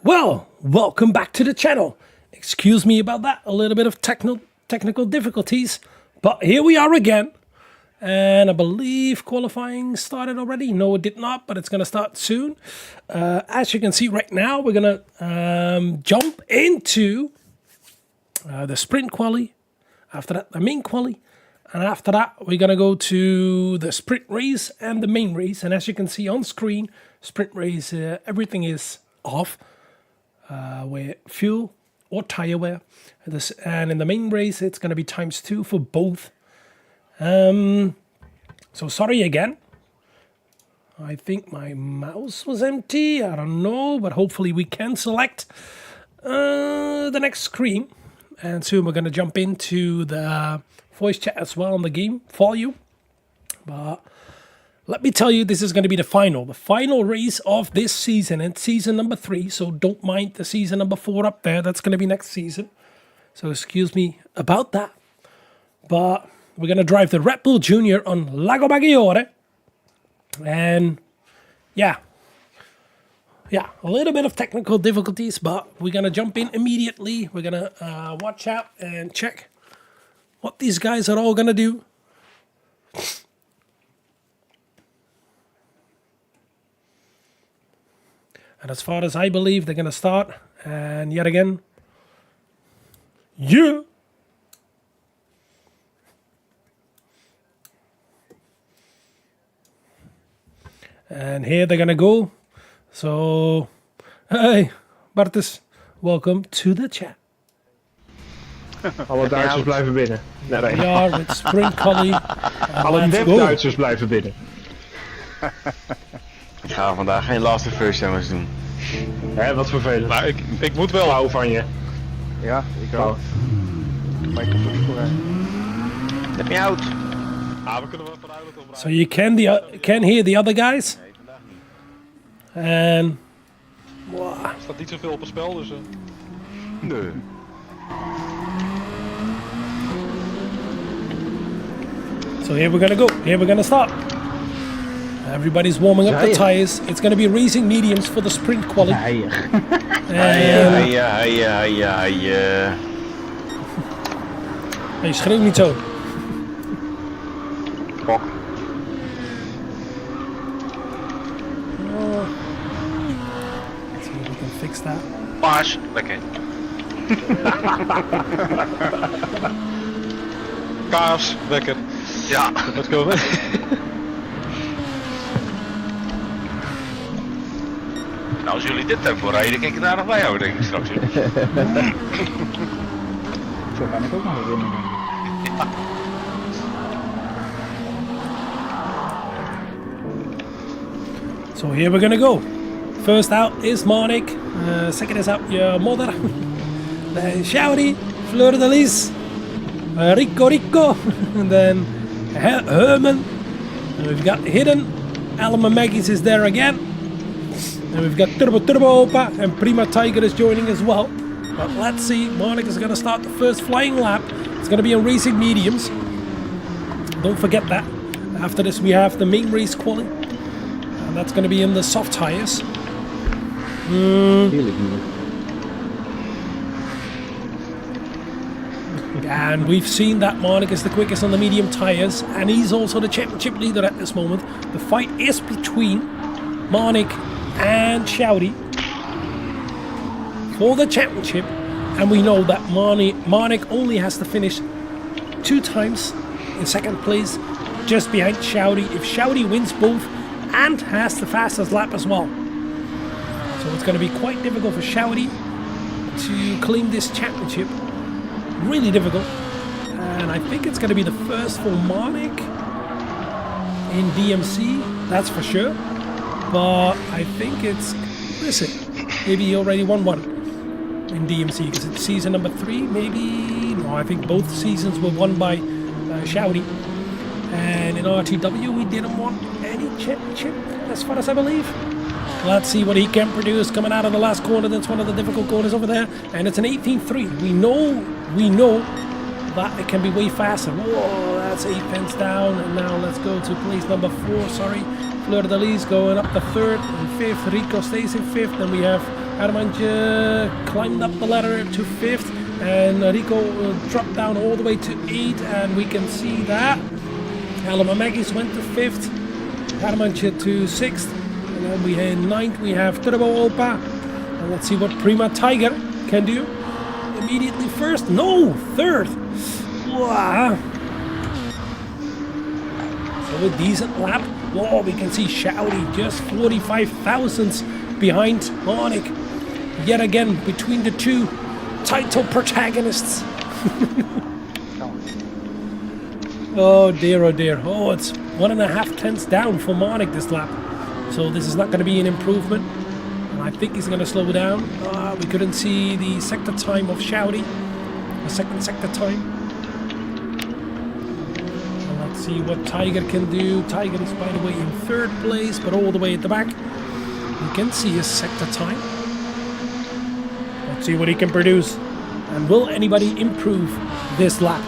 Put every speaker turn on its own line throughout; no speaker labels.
Well, welcome back to the channel. Excuse me about that, a little bit of technical difficulties, but here we are again. And I believe qualifying started already. No, it did not, but it's going to start soon. As you can see right now, we're going to jump into the sprint quali. After that, the main quali. And after that, we're going to go to the sprint race and the main race. And as you can see on screen, sprint race, everything is off. With fuel or tire wear. And in the main race, it's going to be ×2 for both. So sorry again. I think my mouse was empty. I don't know, but hopefully we can select the next screen. And soon we're going to jump into the voice chat as well on the game for you. But let me tell you, this is going to be the final race of this season, and season number 3. So don't mind the season number 4 up there. That's going to be next season. So excuse me about that. But we're going to drive the Red Bull Junior on Lago MAggiore. And yeah, a little bit of technical difficulties, but we're going to jump in immediately. We're going to watch out and check what these guys are all going to do. And as far as I believe, they're going to start. And yet again, yeah. And here they're going to go. So, hey, Bartes, welcome to the chat.
Alle Duitsers blijven binnen. Nee.
Ja, met sprint quali.
Alle Duitsers blijven binnen.
Ik ga vandaag geen Last of Us jongens doen.
Hé, wat vervelend.
Maar ik moet wel.
Hou van je.
Ja, ik ook. Maar ik kom er niet vooruit.
Let me out.
Ah, we kunnen wel vanuit het oprijden.
So you can hear the other guys. And wow.
Er staat niet zoveel op het spel, dus...
Nee.
So here we're gonna go. Here we're gonna start. Everybody's warming up the tires. It's gonna be racing mediums for the sprint quali.
Ja.
Hey, schreeuw niet zo.
Bok.
Let's see if we can fix that.
Paas. Lekker.
Kaas, lekker.
Ja.
Let's go.
Nou, als jullie dit tempo rijden, dan kijk ik daar nog bij jou, denk ik straks.
Zo kan ik ook nog wel winnen.
So here we're gonna go. First out is Marnik. Second is out your mother. Then Shouty, Fleur de Lis, Rico, and then Herman. And we've got Hidden. Alma Maggie's is there again. And we've got Turbo Opa and Prima Tiger is joining as well. But let's see, Marnik is going to start the first flying lap. It's going to be on racing mediums. Don't forget that. After this we have the main race quali. And that's going to be in the soft tires. And we've seen that Marnik is the quickest on the medium tires. And he's also the championship leader at this moment. The fight is between Marnik and Shouty for the championship, and we know that Marnik only has to finish 2 times in second place, just behind Shouty. If Shouty wins both and has the fastest lap as well, so it's going to be quite difficult for Shouty to claim this championship. Really difficult, and I think it's going to be the first for Marnik in DMC. That's for sure. But I think it's, listen, maybe he already won one in DMC because it's season number 3, maybe. No, I think both seasons were won by Shouty. And in RTW, we didn't want any championship, as far as I believe. Let's see what he can produce coming out of the last corner. That's one of the difficult corners over there. And it's an 18.3. We know that it can be way faster. Whoa, that's 8 pence down. And now let's go to place number 4, sorry. Fleur de Lis going up to 3rd and 5th. Rico stays in 5th. Then we have Armandje climbed up the ladder to 5th, and Rico dropped down all the way to 8th, and we can see that Lago MAggiore went to 5th, Armandje to 6th, and then we had 9th, we have Turbo Opa, and let's see what Prima Tiger can do. Immediately first, no, 3rd. Wow. So a decent lap. Whoa, we can see Shouty just 45 thousandths behind Monik. Yet again, between the two title protagonists. Oh dear, oh dear. Oh, it's 1.5 tenths down for Monik this lap. So this is not going to be an improvement. And I think he's going to slow down. We couldn't see the sector time of Shouty. The second sector time. See what Tiger can do. Tiger is, by the way, in 3rd place, but all the way at the back. You can see his sector time. Let's see what he can produce. And will anybody improve this lap?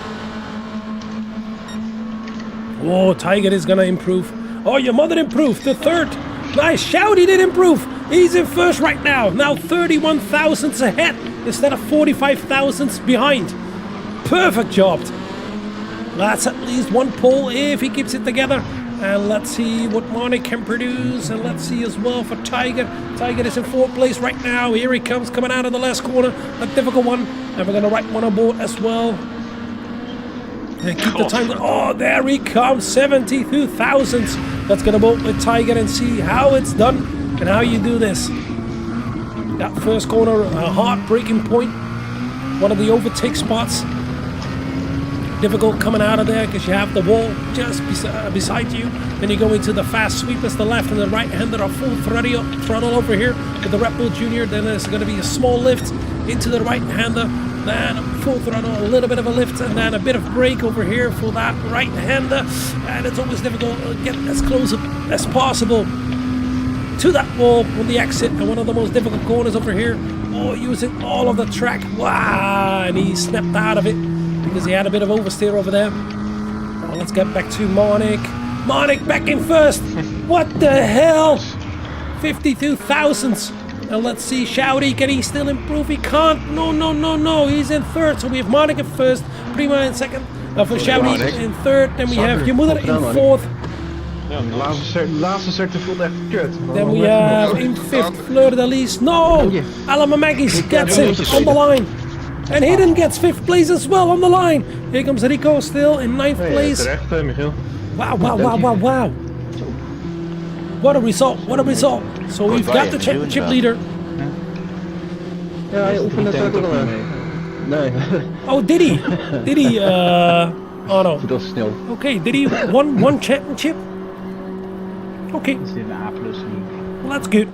Oh, Tiger is gonna improve. Oh, your mother improved to 3rd. Nice, Shouty did improve. He's in 1st right now. Now 31 thousandths ahead instead of 45 thousandths behind. Perfect job. That's at least one pole if he keeps it together. And let's see what Monik can produce. And let's see as well for Tiger. Tiger is in 4th place right now. Here he comes, coming out of the last corner. A difficult one. And we're going to write one on board as well. And keep the time. Oh, there he comes. 72 thousandths. Let's get a boat with Tiger and see how it's done and how you do this. That first corner, a heartbreaking point. One of the overtake spots. Difficult coming out of there because you have the wall just beside you. Then you go into the fast sweepers, the left and the right hander are full throttle over here with the Red Bull Junior. Then there's going to be a small lift into the right hander, then full throttle, a little bit of a lift, and then a bit of brake over here for that right hander. And it's always difficult to get as close as possible to that wall on the exit. And one of the most difficult corners over here. Oh, using all of the track. Wow, and he snapped out of it because he had a bit of oversteer over there. Now let's get back to Monik. Monik back in 1st. What the hell? 52 thousandths. And let's see, Shouty, can he still improve? He can't. No. He's in 3rd. So we have Monik in 1st, Prima in 2nd. For Shouty in 3rd. Then we have your mother in 4th.
Ja, de laatste sector voelt echt kut.
Then we have in 5th, Fleur de Lis. No! Lago MAggiore gets it on the line. And Hidden gets 5th place as well on the line. Here comes Rico still in 9th place.
Terecht, Michiel.
Wow. What a result. So we've got the championship leader.
Ja, hij oefent het ook wel. Nee.
Oh, did he? Oh no.
Dat is snel.
Okay, did he won one championship? Okay.
Is dit een A+?
Well, that's good.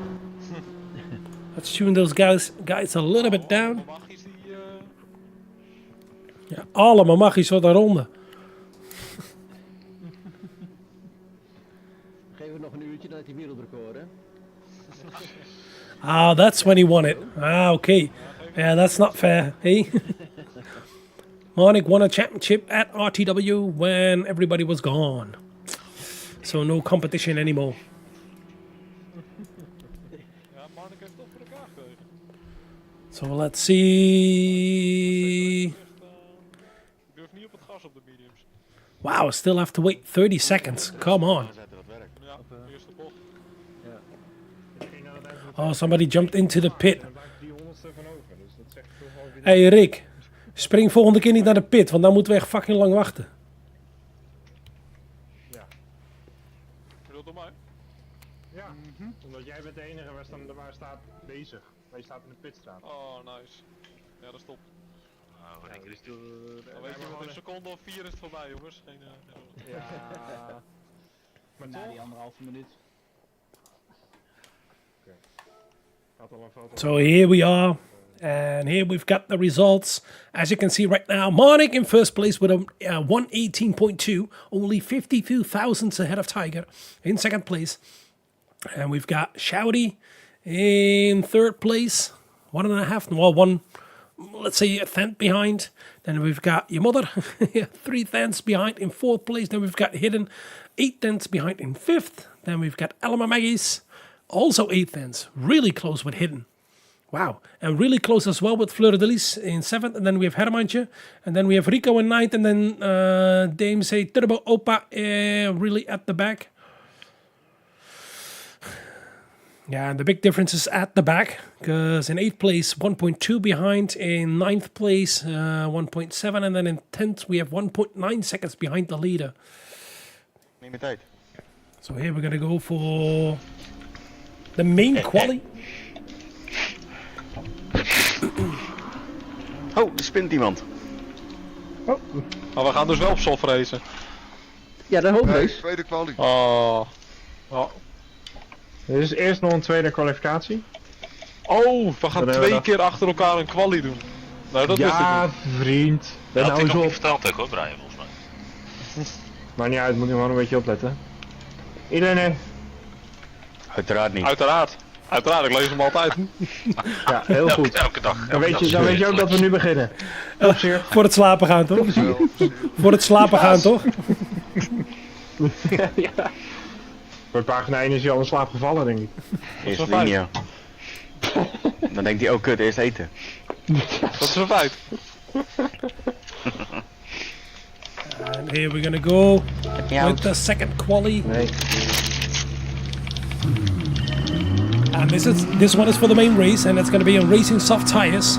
Let's tune those guys a little bit down. Ja, allemaal magisch wat een ronde.
Geef het nog een uurtje, dan heeft hij wereldrecord, hè?
Ah, that's when he won it. Ah, okay. Yeah, that's not fair, hey? Monik won a championship at RTW when everybody was gone. So no competition anymore. So let's see. Wow, still have to wait 30 seconds. Come on. Oh, somebody jumped into the pit. Hey Rick, spring volgende keer niet naar de pit, want dan moeten we echt fucking lang wachten.
Ja. Ja, omdat jij bent de enige waar staat bezig. Waar je staat in de pitstraat.
Oh, nice. Ja, dat stopt.
Nou, wat denk je, dus
Dan weet je wat, een seconde of 4 is het voorbij, jongens. Geen,
ja. Maar
Na die 1,5 minuut.
So here we are, and here we've got the results. As you can see right now, Monik in 1st place with a 118.2, only 52 thousandths ahead of Tiger in 2nd place. And we've got Shouty in 3rd place, 1.5, well, one, let's say a tenth behind. Then we've got your mother, 3 tenths behind in 4th place. Then we've got Hidden, 8 tenths behind in 5th. Then we've got Lago MAggiore, also 8 tenths, really close with Hidden. Wow. And really close as well with Fleur de Lis in 7th. And then we have Hermantje. And then we have Rico in 9th. And then DMC Turbo Opa really at the back. Yeah, and the big difference is at the back, because in 8th place, 1.2 behind, in 9th place, 1.7, and then in 10th, we have 1.9 seconds behind the leader.
Neem je tijd.
So here we're going to go for the main quali.
Oh, er spint iemand.
Maar we gaan dus wel op soft racen.
Ja, de home race.
Tweede kwalie.
Oh.
Dit is eerst nog een tweede kwalificatie.
Oh, we gaan
Dan hebben we
2
dat.
keer achter elkaar een quali doen. Nou, dat wist ik
Ja,
niet.
vriend.
Dat had
Nou
hij
eens
nog niet
op.
verteld ook hoor, Brian, volgens mij.
Maar niet uit, moet je gewoon een beetje opletten. Iedereen,
Uiteraard niet.
Uiteraard. Uiteraard, ik lees hem altijd.
ja, heel goed.
Elke dag.
Dan weet je ook dat we nu beginnen. Opzicht.
Voor het slapen gaan, toch? Voor het slapen gaan, toch?
Voor pagina 1 is hij al in slaap gevallen, denk ik.
Eerste
wel
linie. Dan denkt hij, oh kut, eerst eten.
Dat is een feit.
And here we're going to go with the second quali.
Nee.
And this one is for the main race, and it's going to be on racing soft tires.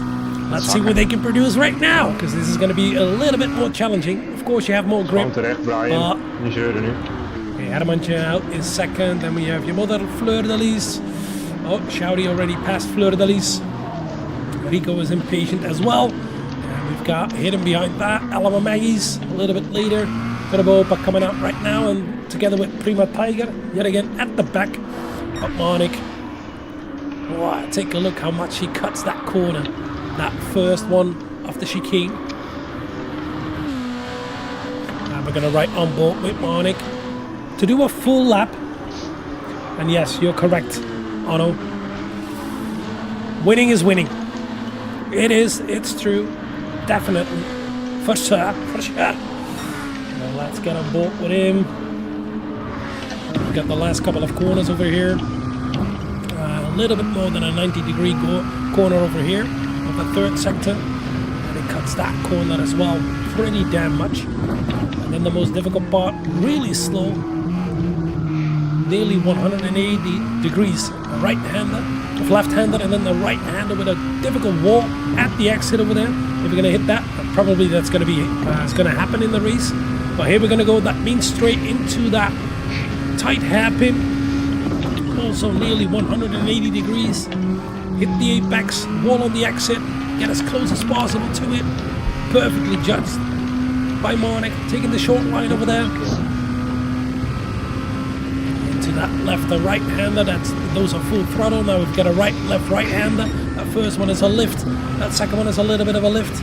Let's see what they can produce right now, because this is going to be a little bit more challenging. Of course, you have more
Gewoon
grip.
terecht, Brian. Niet zeuren nu.
Okay, Hermantje out in second. Then we have your mother, Fleur de Lis. Oh, Shouty already passed Fleur de Lis. Rico is impatient as well. And we've got hidden behind that, Lago MAggiore a little bit later. Turbo Opa coming out right now, and together with Prima Tiger, yet again at the back. But Monik. Wow, take a look how much he cuts that corner. That first one off the chicane. And we're going to right on board with Monik to do a full lap. And yes, you're correct, Ono. Winning is winning. It is, it's true. Definitely. For sure, for sure. Now let's get on board with him. We've got the last couple of corners over here. A little bit more than a 90-degree corner over here of the third sector. And it cuts that corner as well pretty damn much. And then the most difficult part, really slow. Nearly 180 degrees. Right-hander, left-hander, and then the right-hander with a difficult wall at the exit over there. If we're going to hit that, probably that's going to be it's going to happen in the race. But here we're going to go. That means straight into that tight hairpin. Also nearly 180 degrees. Hit the apex, wall on the exit. Get as close as possible to it. Perfectly judged by Monik, taking the short line over there. Into that left and right hander, those are full throttle. Now we've got a right, left, right hander. That first one is a lift. That second one is a little bit of a lift.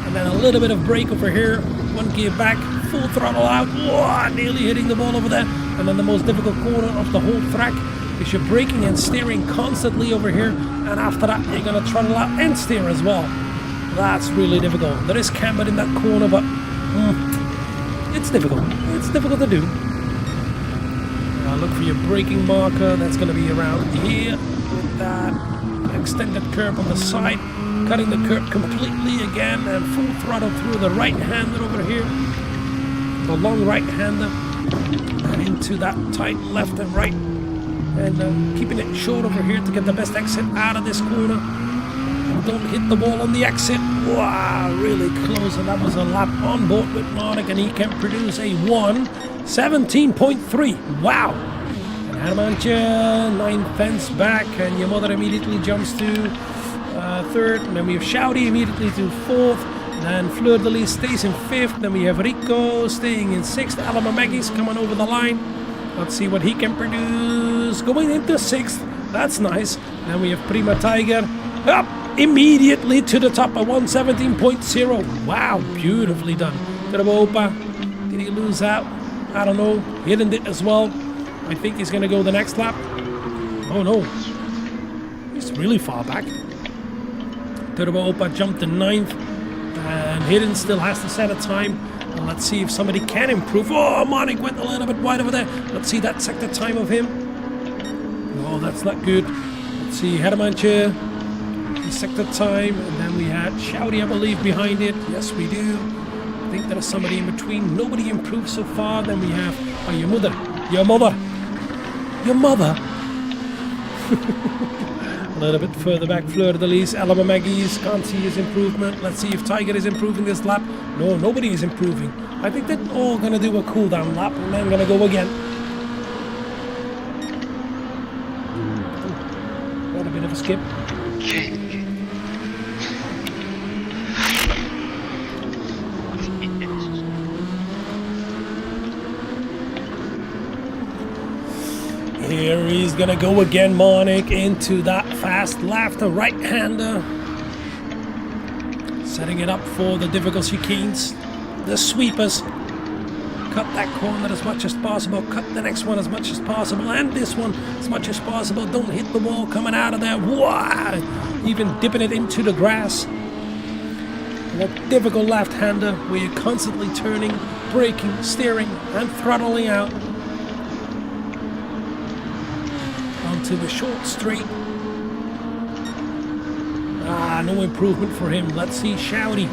And then a little bit of brake over here. One gear back, full throttle out. Whoa, nearly hitting the ball over there. And then the most difficult corner of the whole track is you're braking and steering constantly over here. And after that, you're going to throttle out and steer as well. That's really difficult. There is camber in that corner, but it's difficult. It's difficult to do. Look for your braking marker. That's going to be around here with that extended curve on the side. Cutting the curve completely again and full throttle through the right-hander over here. The long right-hander. And into that tight left and right. And keeping it short over here to get the best exit out of this corner. And don't hit the wall on the exit. Wow, really close. And that was a lap on board with Monik, and he can produce a 1:17.3. Wow. And Hermantje, 9th fence back, and your mother immediately jumps to 3rd. And then we have Shouty immediately to 4th. Then Fleur de Lis stays in 5th. Then we have Rico staying in 6th. Lago MAggiore coming over the line. Let's see what he can produce. Going into 6th. That's nice. Then we have Prima Tiger. Up immediately to the top at 1:17.0. Wow, beautifully done. Turbo Opa. Did he lose out? I don't know. Hidden it as well. I think he's going to go the next lap. Oh no. He's really far back. Turbo Opa jumped to 9th. And Hidden still has to set a time. And let's see if somebody can improve. Oh, Monik went a little bit wide over there. Let's see that sector time of him. Oh, that's not good. Let's see, Hermantje. the sector time, and then we had Shouty, I believe, behind it. Yes, we do. I think there is somebody in between. Nobody improved so far. Then we have your mother. A little bit further back, Fleur de Lis, Lago MAggiore, can't see his improvement. Let's see if Tiger is improving this lap. No, nobody is improving. I think they're all gonna do a cooldown lap and then gonna go again. Got a bit of a skip. Here he's gonna go again, Monik, into that fast left, right-hander. Setting it up for the difficult chicanes. The sweepers. Cut that corner as much as possible. Cut the next one as much as possible. And this one as much as possible. Don't hit the wall coming out of there. Wow! Even dipping it into the grass. And a difficult left-hander where you're constantly turning, braking, steering, and throttling out. To the short straight. No improvement for him. Let's see Shouty.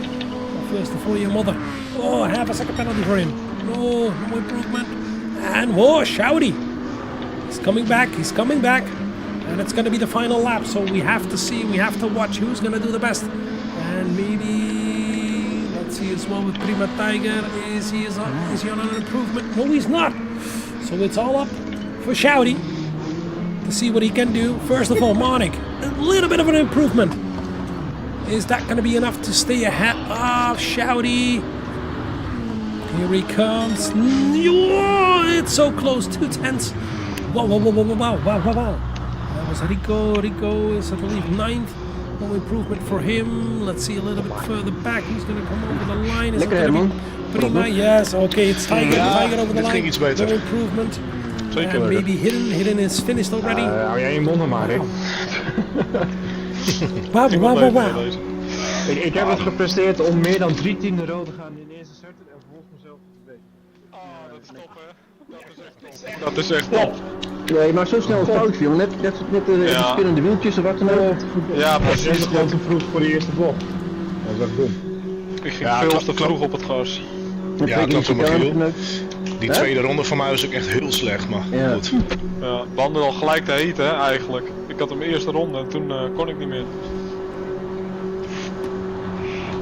First of all, your mother. Oh, half a second penalty for him. No improvement. And whoa, Shouty. He's coming back. And it's going to be the final lap. So we have to see, we have to watch who's going to do the best. And maybe, let's see as well with Prima Tiger. Is he on an improvement? No, he's not. So it's all up for Shouty to see what he can do. First of all, Monik, a little bit of an improvement. Is that going to be enough to stay ahead of Shouty? Here he comes. Whoa, it's so close, 2/10. Wow. That was Rico. Rico is, I believe, 9th. No improvement for him. Let's see a little bit further back. Who's going to come over the line? Is it going to be Prima? Yes, okay, it's Tiger. Tiger over the line. No improvement. And maybe Hidden is finished already.
Hou jij je mond nog maar, Rick.
Wow.
Ik heb het gepresteerd om meer dan 3 tienden rood te gaan in de eerste sector en vervolgens mezelf te breken.
Dat is top, hè? Dat is echt top.
Ja, je maakt zo snel een foutje, jongen. Net de spinnende wieltjes of wat dan ook.
Ja,
precies.
precies.
Gewoon te vroeg voor de eerste bocht. Dat is echt dom.
Ik ging veel te vroeg op het gas.
Ja, klopt, Michiel. Die tweede ronde van mij was ook echt heel slecht, maar goed.
Ja, banden al gelijk te heet, hè, eigenlijk. Ik had hem eerste ronde en toen kon ik niet meer.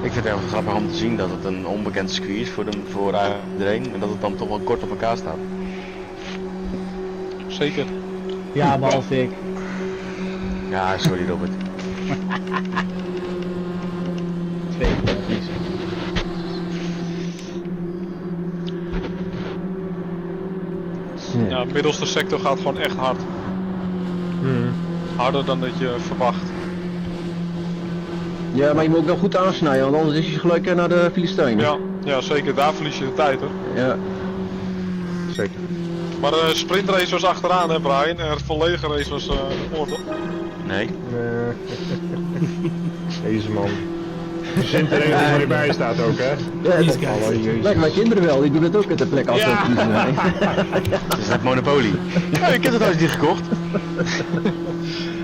Ik vind het erg grappig om te zien dat het een onbekend circuit is voor iedereen en dat het dan toch wel kort op elkaar staat.
Zeker.
Ja, behalve ik.
Ja, sorry Robert.
Ja, middelste sector gaat gewoon echt hard. Harder dan dat je verwacht.
Ja, maar je moet ook wel goed aansnijden, want anders is je gelijk naar de Filistijnen.
Ja, zeker. Daar verlies je de tijd, hoor.
Ja. Zeker.
Maar de sprintrace was achteraan, hè Brian? En het volledige race was voor, toch?
Nee.
Deze man. Je zint er een waar hij bij staat ook, hè?
Ja, lijkt mijn kinderen wel, die doen het ook met de plek af.
Ja. Dat is net Monopoly. Ja, ik heb het thuis niet gekocht.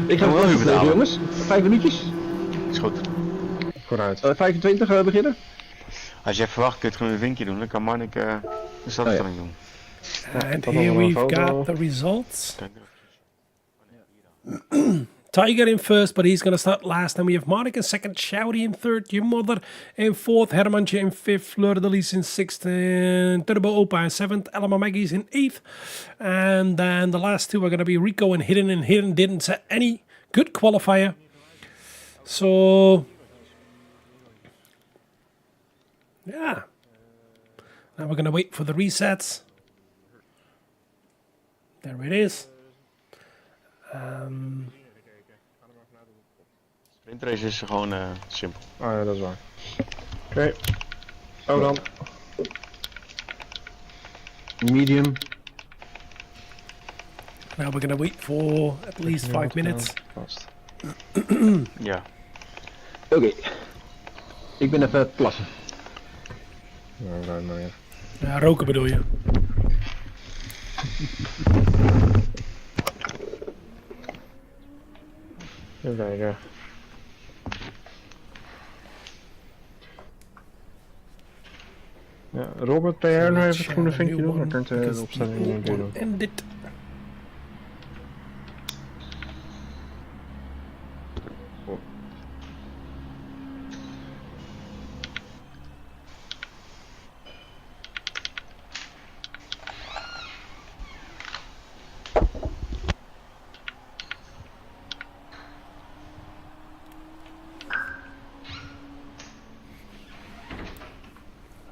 Ik ga wel even betalen, jongens. 5 minuutjes.
Is goed.
Vooruit.
25 beginnen.
Als je verwacht, kun je het gewoon een vinkje doen. Dan kan Marnik de stadstelling doen.
And here we've got the results. Tiger in first, but he's going to start last. And we have Monik in second, Shouty in third, your mother in fourth, Hermantje in fifth, Fleur de Lis in sixth, and Turbo Opa in seventh, Lago MAggiore in eighth. And then the last two are going to be Rico and Hidden didn't set any good qualifier. So, yeah. Now we're going to wait for the resets. There it is.
Sprintrace is gewoon simpel.
Ah ja, dat is waar. Oké. Oh dan.
Medium.
Now we're going to wait for at least 5 minutes.
Ja.
Oké. Ik ben even plassen.
Nou, ruim maar even.
Ja, roken bedoel je?
Even kijken. Robert, ben jij nog even het groene
Share a
vinkje
new
doen? Dan
one,
kunt
because
de
the
opstelling
old
nog een keer
one
doen.
ended.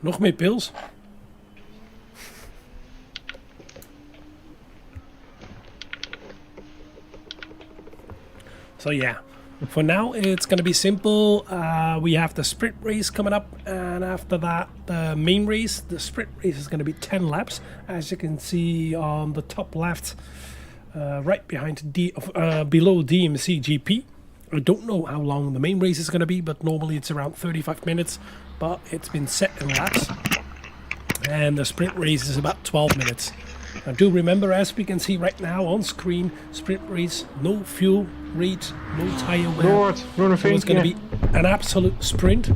Nog meer pils? So yeah, for now it's gonna be simple. We have the sprint race coming up, and after that the main race. The sprint race is gonna be 10 laps, as you can see on the top left, right behind below DMC GP. I don't know how long the main race is gonna be, but normally it's around 35 minutes. But it's been set in laps, and the sprint race is about 12 minutes. Now do remember, as we can see right now on screen, sprint race, no fuel rate, no tire wear.
Noord, groene
So it's going to
vinkje.
be an absolute sprint.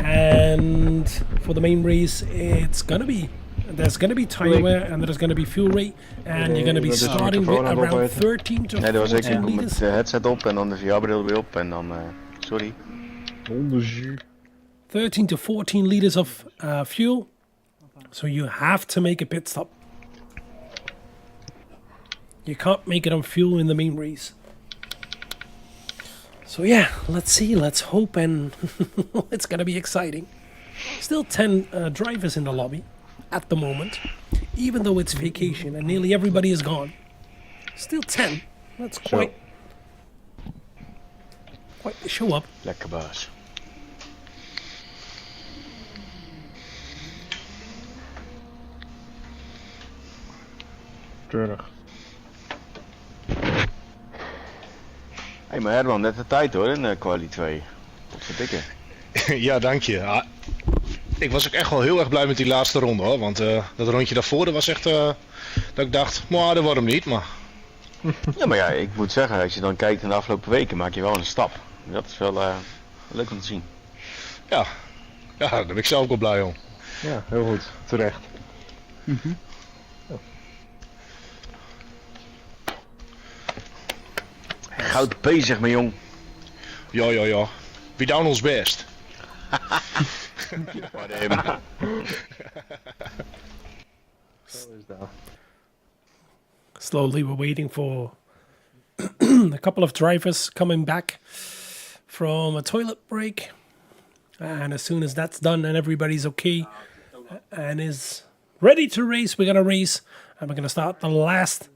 And for the main race, there's going to be tire wear, and there's going to be fuel rate, and you're going to be
dat is de
starting with
microfoon aan het
around
opeten.
13 to
Nee, dat was ik
14
met
liters.
de headset op en dan de VR-bril weer op en dan, sorry.
Hondenzuur.
13 to 14 liters of fuel. So you have to make a pit stop. You can't make it on fuel in the main race. So yeah, let's see, let's hope, and it's gonna be exciting. Still 10 drivers in the lobby at the moment, even though it's vacation and nearly everybody is gone. Still 10. That's quite the show up.
Lekker baas.
Treurig.
Hé, maar Herman, net de tijd hoor in quali 2. Wat verdikke.
Ja, dank je. Ah, ik was ook echt wel heel erg blij met die laatste ronde hoor. Want dat rondje daarvoor dat was echt dat ik dacht, dat wordt hem niet. Maar
Ja, maar ja, ik moet zeggen, als je dan kijkt in de afgelopen weken, maak je wel een stap. Dat is wel leuk om te zien.
ja, daar ben ik zelf ook wel blij om.
Ja, heel goed. Terecht.
Goud bezig, mijn jong.
Ja. We doen ons best.
Zo is dat.
Slowly we're waiting for a couple of drivers coming back from a toilet break, and as soon as that's done and everybody's okay and is ready to race, we're gonna race, and we're gonna start the last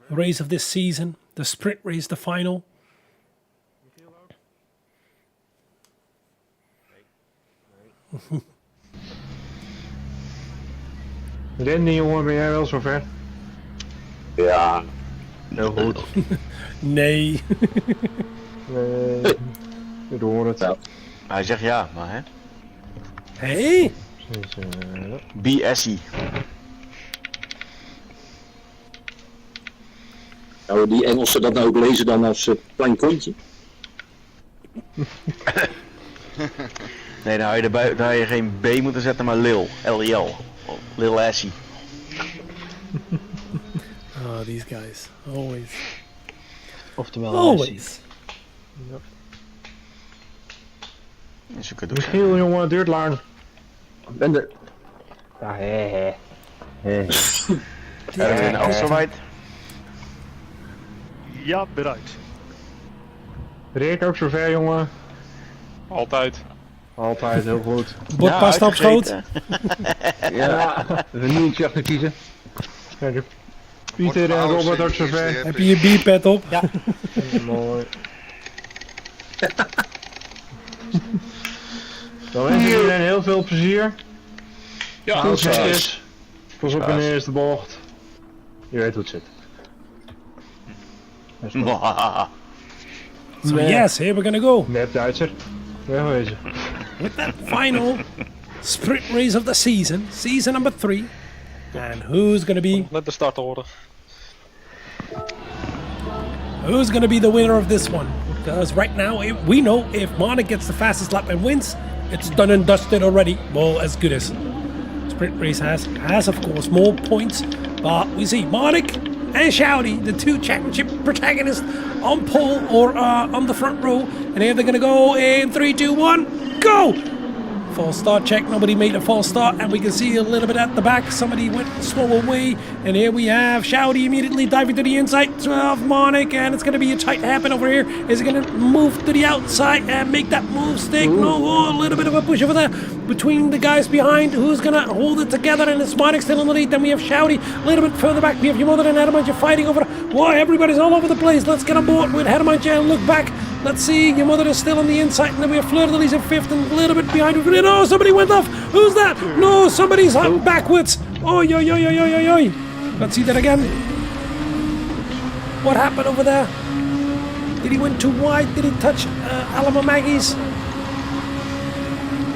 race of this season, the sprint race, the final.
Randy, jongen, ben jij wel zover?
Ja,
Heel goed.
Nee.
Nee, ik hoor het.
Ja.
Hij zegt ja, maar hè.
Hey.
Dus,
BSI.
Nou, die Engelsen dat nou ook lezen dan als klein kontje.
Nee, dan had je erbij, dan had je geen B moeten zetten, maar Lil. L-I-L. Lil Assie.
Oh, these guys. Always.
Oftewel,
Always.
Ze kunnen
Michiel, jongen, Dirtlaan.
Ben er.
Ja, hè.
En Alsawite.
Ja, bereid.
Rick ook zover, jongen.
Altijd.
Altijd, heel goed.
Bordpasta op schoot.
Ja, even een nieuwtje achter kiezen.
Kijk, Pieter en Robert ook zover.
Heb je je B-pad op? Ja.
Mooi. Dan wens ik iedereen heel veel plezier.
Ja,
Goed
dat is
netjes. Pas op in de eerste bocht. Je weet hoe het zit.
So yes, here we're gonna go.
Net Duitser. Wegwezen.
With that final sprint race of the season, season number 3. And who's gonna be the winner of this one? Because right now we know if Monik gets the fastest lap and wins, it's done and dusted already. Well, as good as. Sprint Race has of course more points, but we see Marnik and Shouty, the two championship protagonists, on pole or on the front row, and here they're gonna go in 3, 2, 1, go! False start check, nobody made a false start, and we can see a little bit at the back, somebody went slow away, and here we have Shouty immediately diving to the inside of Marnik, and it's going to be a tight happen over here. Is it going to move to the outside and make that move stick? No, a little bit of a push over there between the guys behind. Who's going to hold it together? And it's Marnik still in the lead. Then we have Shouty a little bit further back. We have Yamada and Hermantje fighting over. Whoa, everybody's all over the place. Let's get on board with Hermantje and look back. Let's see, your mother is still on the inside, and then we have Fleur de Lis in 5th and a little bit behind. Oh, somebody went off. Who's that? No, somebody's up backwards. Oh, yo. Let's see that again. What happened over there? Did he went too wide? Did he touch Lago MAggie's?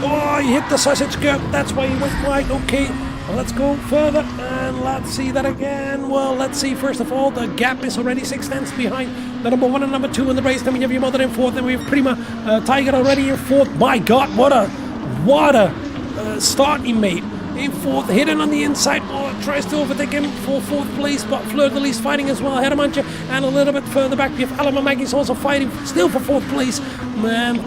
Oh, he hit the sausage curb. That's why he went wide. Okay, well, let's go further and let's see that again. Well, let's see. First of all, the gap is already 6 tenths behind the number 1 and number 2 in the race. Then we have your mother in 4th, and we have Prima Tiger already in 4th. My God, what a start he made. In 4th, hidden on the inside. Oh, tries to overtake him for 4th place, but Fleur de Lis fighting as well. Hermantje, and a little bit further back, we have Lago MAggie's also fighting still for 4th place.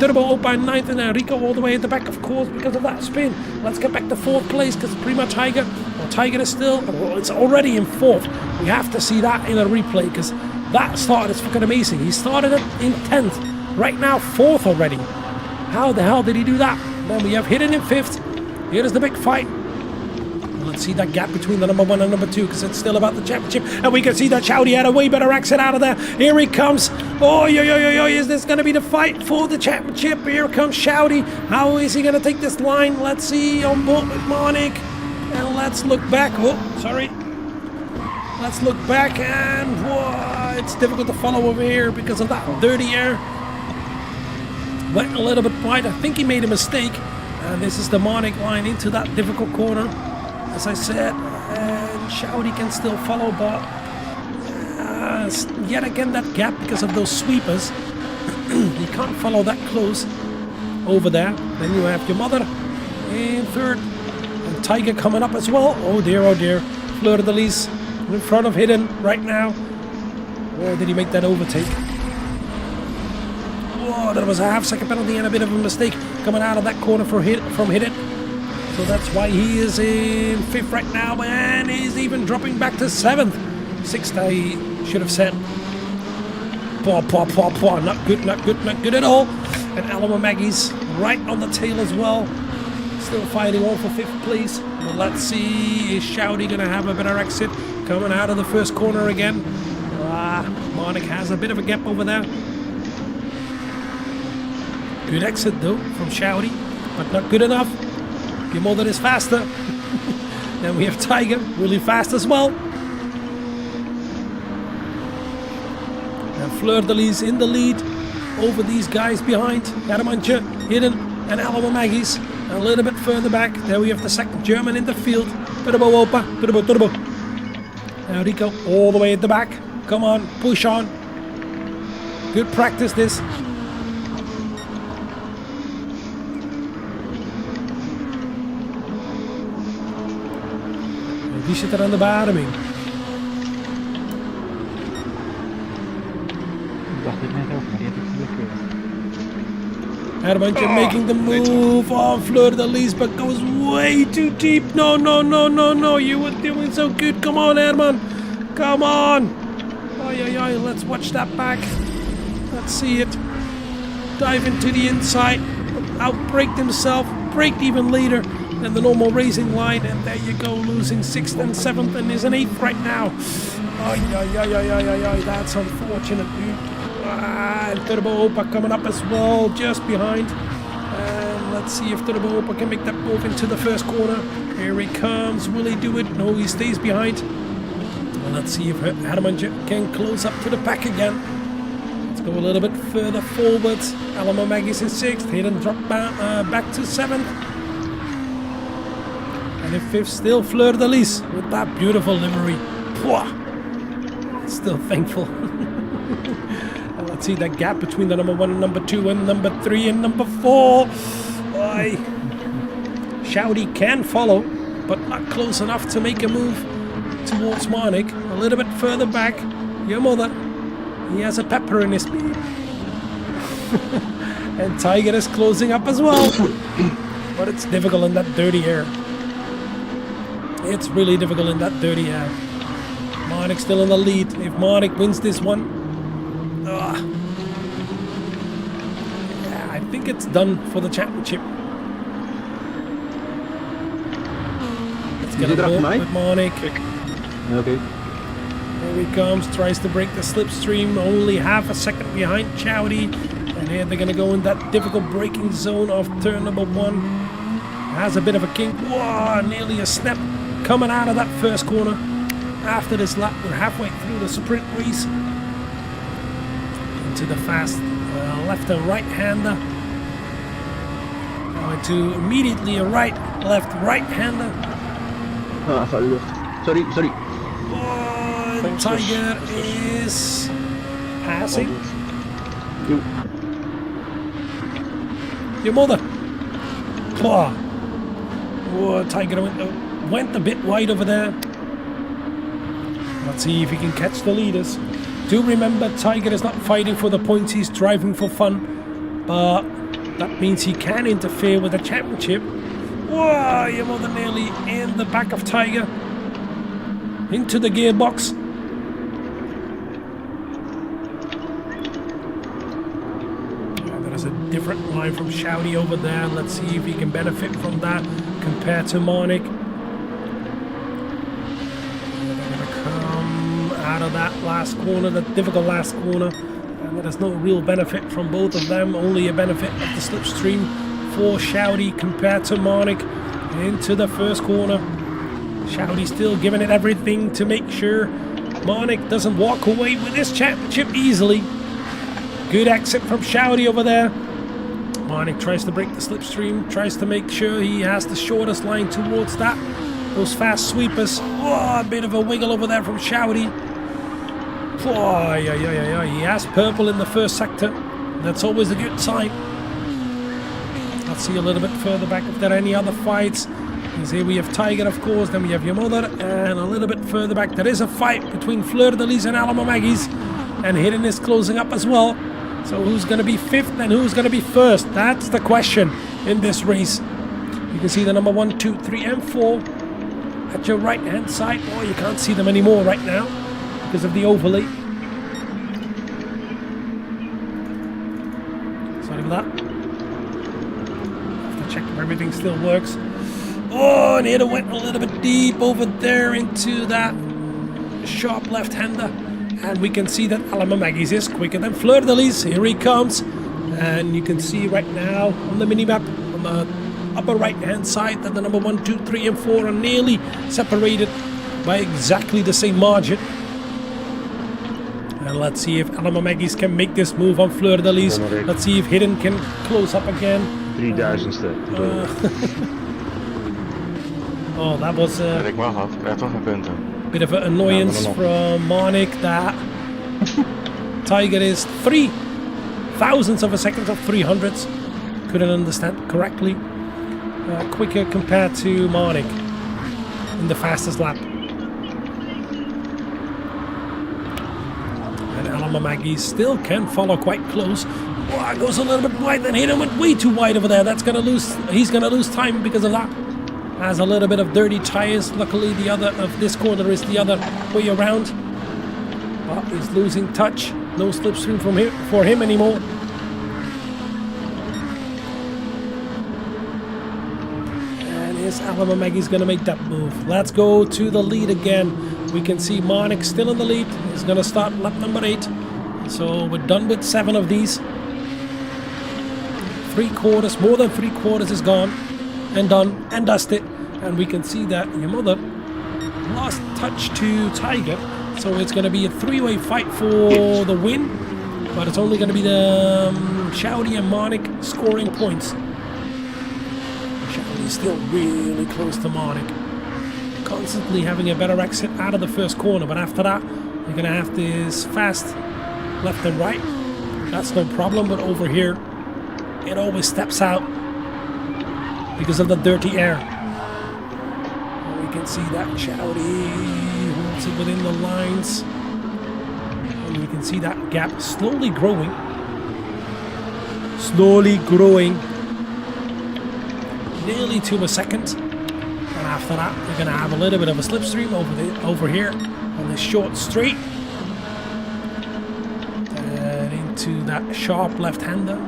Turbo Opa in 9th, and Rico all the way at the back, of course, because of that spin. Let's get back to 4th place, because Prima Tiger, well, Tiger is still, well, it's already in 4th. We have to see that in a replay, because that start is fucking amazing. He started it in 10th, right now 4th already. How the hell did he do that? Then we have Hidden in 5th. Here is the big fight. Let's see that gap between the number 1 and number 2, because it's still about the championship. And we can see that Shouty had a way better exit out of there. Here he comes. Oh, yo. Is this going to be the fight for the championship? Here comes Shouty. How is he going to take this line? Let's see. On board with Marnik. And let's look back. Oh, sorry. Let's look back, and whoa, it's difficult to follow over here because of that dirty air. Went a little bit wide. I think he made a mistake. And this is the Marnik line into that difficult corner. As I said, and Shouty can still follow, but yet again that gap because of those sweepers. He can't follow that close over there. Then you have your mother in 3rd, and Tiger coming up as well. Oh dear. Fleur de Lis in front of Hidden right now. Where did he make that overtake? Whoa, that was a half-second penalty and a bit of a mistake coming out of that corner from Hidden. So that's why he is in 5th right now, and he's even dropping back to 7th. 6th, I should have said. Not good at all. And Lago MAggie's right on the tail as well. Still fighting on for 5th place. But let's see, is Shouty going to have a better exit? Coming out of the first corner again. Marnik has a bit of a gap over there. Good exit though from Shouty, but not good enough. Your mother is faster. Then we have Tiger, really fast as well. And Fleur de Lis in the lead over these guys behind. Hermantje, Hidden, and Lago MAggie's. A little bit further back, there we have the second German in the field. Turbo Opa, Turbo. Now Rico all the way at the back. Come on, push on. Good practice this. Die zit er aan de bademing.
Ik dacht dit net ook, maar die heb ik geblokkeerd.
Hermantje making the move on Fleur de Lis, but goes way too deep. No. You were doing so good. Come on, Herman. Come on. Oi. Let's watch that back. Let's see it. Dive into the inside. Outbraked himself. Braked even later than the normal racing line, and there you go, losing 6th and 7th, and is an 8th right now. That's unfortunate, dude. And Turbo Opa coming up as well, just behind. And let's see if Turbo Opa can make that move into the first corner. Here he comes. Will he do it? No, he stays behind. And let's see if Hermantje can close up to the pack again. Let's go a little bit further forward. Lago MAggie's in 6th. Hidden drop back to 7th. And in 5th, still Fleur de Lis with that beautiful livery. Pwah! Still thankful. And let's see that gap between the number 1 and number 2 and number 3 and number 4. Shouty can follow. but not close enough to make a move towards Marnik. A little bit further back. Your mother. He has a pepper in his beard. And Tiger is closing up as well. But it's difficult in that dirty air. It's really difficult in that dirty air. Marnik still in the lead. If Marnik wins this one, yeah, I think it's done for the championship. Let's get a ball with Marnik.
Okay.
Here he comes, tries to break the slipstream, only half a second behind Chowdy. And here they're going to go in that difficult braking zone of turn number 1. Has a bit of a kink. Whoa, nearly a snap coming out of that first corner. After this lap, we're halfway through the sprint race. Into the fast left and right hander. Now into immediately a right, left, right hander.
Ah, sorry.
Oh, Tiger is passing. Your mother. Oh, Tiger went a bit wide over there. Let's see if he can catch the leaders. Do remember, Tiger is not fighting for the points, he's driving for fun. But that means he can interfere with the championship. Whoa, your mother nearly in the back of Tiger. Into the gearbox. There is a different line from Shouty over there. Let's see if he can benefit from that compared to Marnik. Out of that last corner, that difficult last corner, and there's no real benefit from both of them, only a benefit of the slipstream for Shouty compared to Marnik. Into the first corner, Shouty still giving it everything to make sure Marnik doesn't walk away with this championship easily. Good exit from Shouty over there. Marnik tries to break the slipstream, tries to make sure he has the shortest line towards that. Those fast sweepers. Oh, a bit of a wiggle over there from Shouty. Oh, yeah. He has purple in the first sector. That's always a good sign. Let's see a little bit further back if there are any other fights. Because here we have Tiger, of course. Then we have your mother. And a little bit further back, there is a fight between Fleur de Lis and Lago MAggiore. And Hidden is closing up as well. So who's going to be 5th and who's going to be 1st? That's the question in this race. You can see the number 1, 2, 3, and 4 at your right hand side. Oh, you can't see them anymore right now because of the overlay. Sorry for that. Have to check if everything still works. Oh, and it went a little bit deep over there into that sharp left-hander. And we can see that Lago MAggiore is quicker than Fleur de Lis. Here he comes. And you can see right now on the minimap, on the upper right hand side, that the number 1, 2, 3, and 4 are nearly separated by exactly the same margin. And let's see if Lago MAggiore can make this move on Fleur de Lis. Let's see if Hidden can close up again.
3000ste.
Oh, that was
Ik mag af, ik krijg toch geen punten.
bit of an annoyance from Marnik that Tiger is 3 thousandths of a second of 300s. Couldn't understand correctly. Quicker compared to Marnik in the fastest lap. And Lago MAggiore still can follow quite close. Oh, goes a little bit wide, then Hidden went way too wide over there. That's gonna lose. He's gonna lose time because of that. Has a little bit of dirty tires. Luckily, the other of this corner is the other way around. But he's losing touch. No slipstream from him for him anymore. And here's Lago MAggiore's going to make that move. Let's go to the lead again. We can see Marnik still in the lead. He's going to start lap number 8. So we're done with 7 of these. 3/4, more than 3/4 is gone. And done and dusted, and we can see that your mother lost touch to Tiger, so it's going to be a 3-way fight for the win, but it's only going to be the Shouty and Marnik scoring points. Shouty is still really close to Marnik, constantly having a better exit out of the first corner, but after that you're going to have this fast left and right. That's no problem, but over here it always steps out because of the dirty air. can see that Shouty holds it within the lines. And you can see that gap slowly growing. Slowly growing. Nearly to a second. And after that, we're going to have a little bit of a slipstream over here on this short straight. And into that sharp left-hander.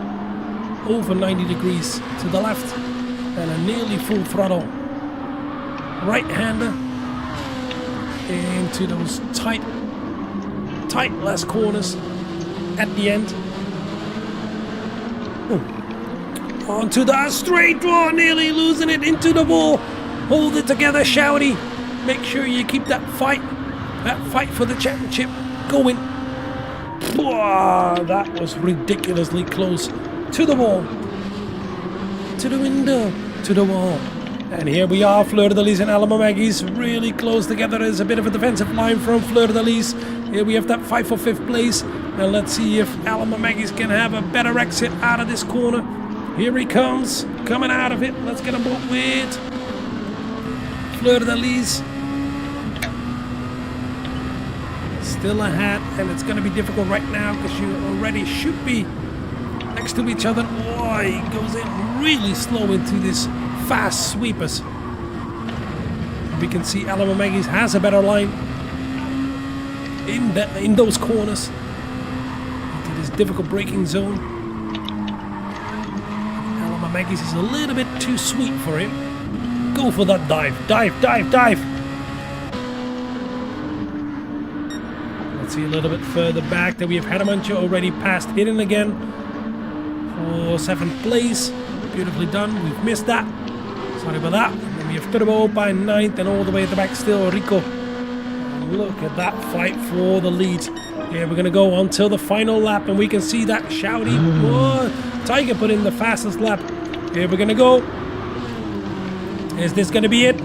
Over 90 degrees to the left. And a nearly full throttle right-hander. Into those tight last corners at the end. Onto the straight draw, nearly losing it into the wall. Hold it together, Shouty. Make sure you keep that fight for the championship going. Whoa, that was ridiculously close to the wall, to the window, to the wall. And here we are, Fleur de Lis and MSI really close together. There's a bit of a defensive line from Fleur de Lis. Here we have that fight for 5th place. And let's see if MSI can have a better exit out of this corner. Here he comes, coming out of it. Let's get him both with Fleur de Lis. Still ahead, and it's going to be difficult right now because you already should be next to each other. Oh, he goes in really slow into this fast sweepers. We can see MSI has a better line in those corners into this difficult braking zone. MSI is a little bit too sweet for him. Go for that dive, dive, dive, dive. Let's see a little bit further back that we have Hadamancha already past hidden again for 7th place. Beautifully done. We've missed that. Sorry about that. And then we have Turbo by 9th and all the way at the back still Rico. And look at that fight for the lead. Yeah, we're going to go until the final lap and we can see that Shouty. Oh, Tiger put in the fastest lap. Here we're going to go. Is this going to be it?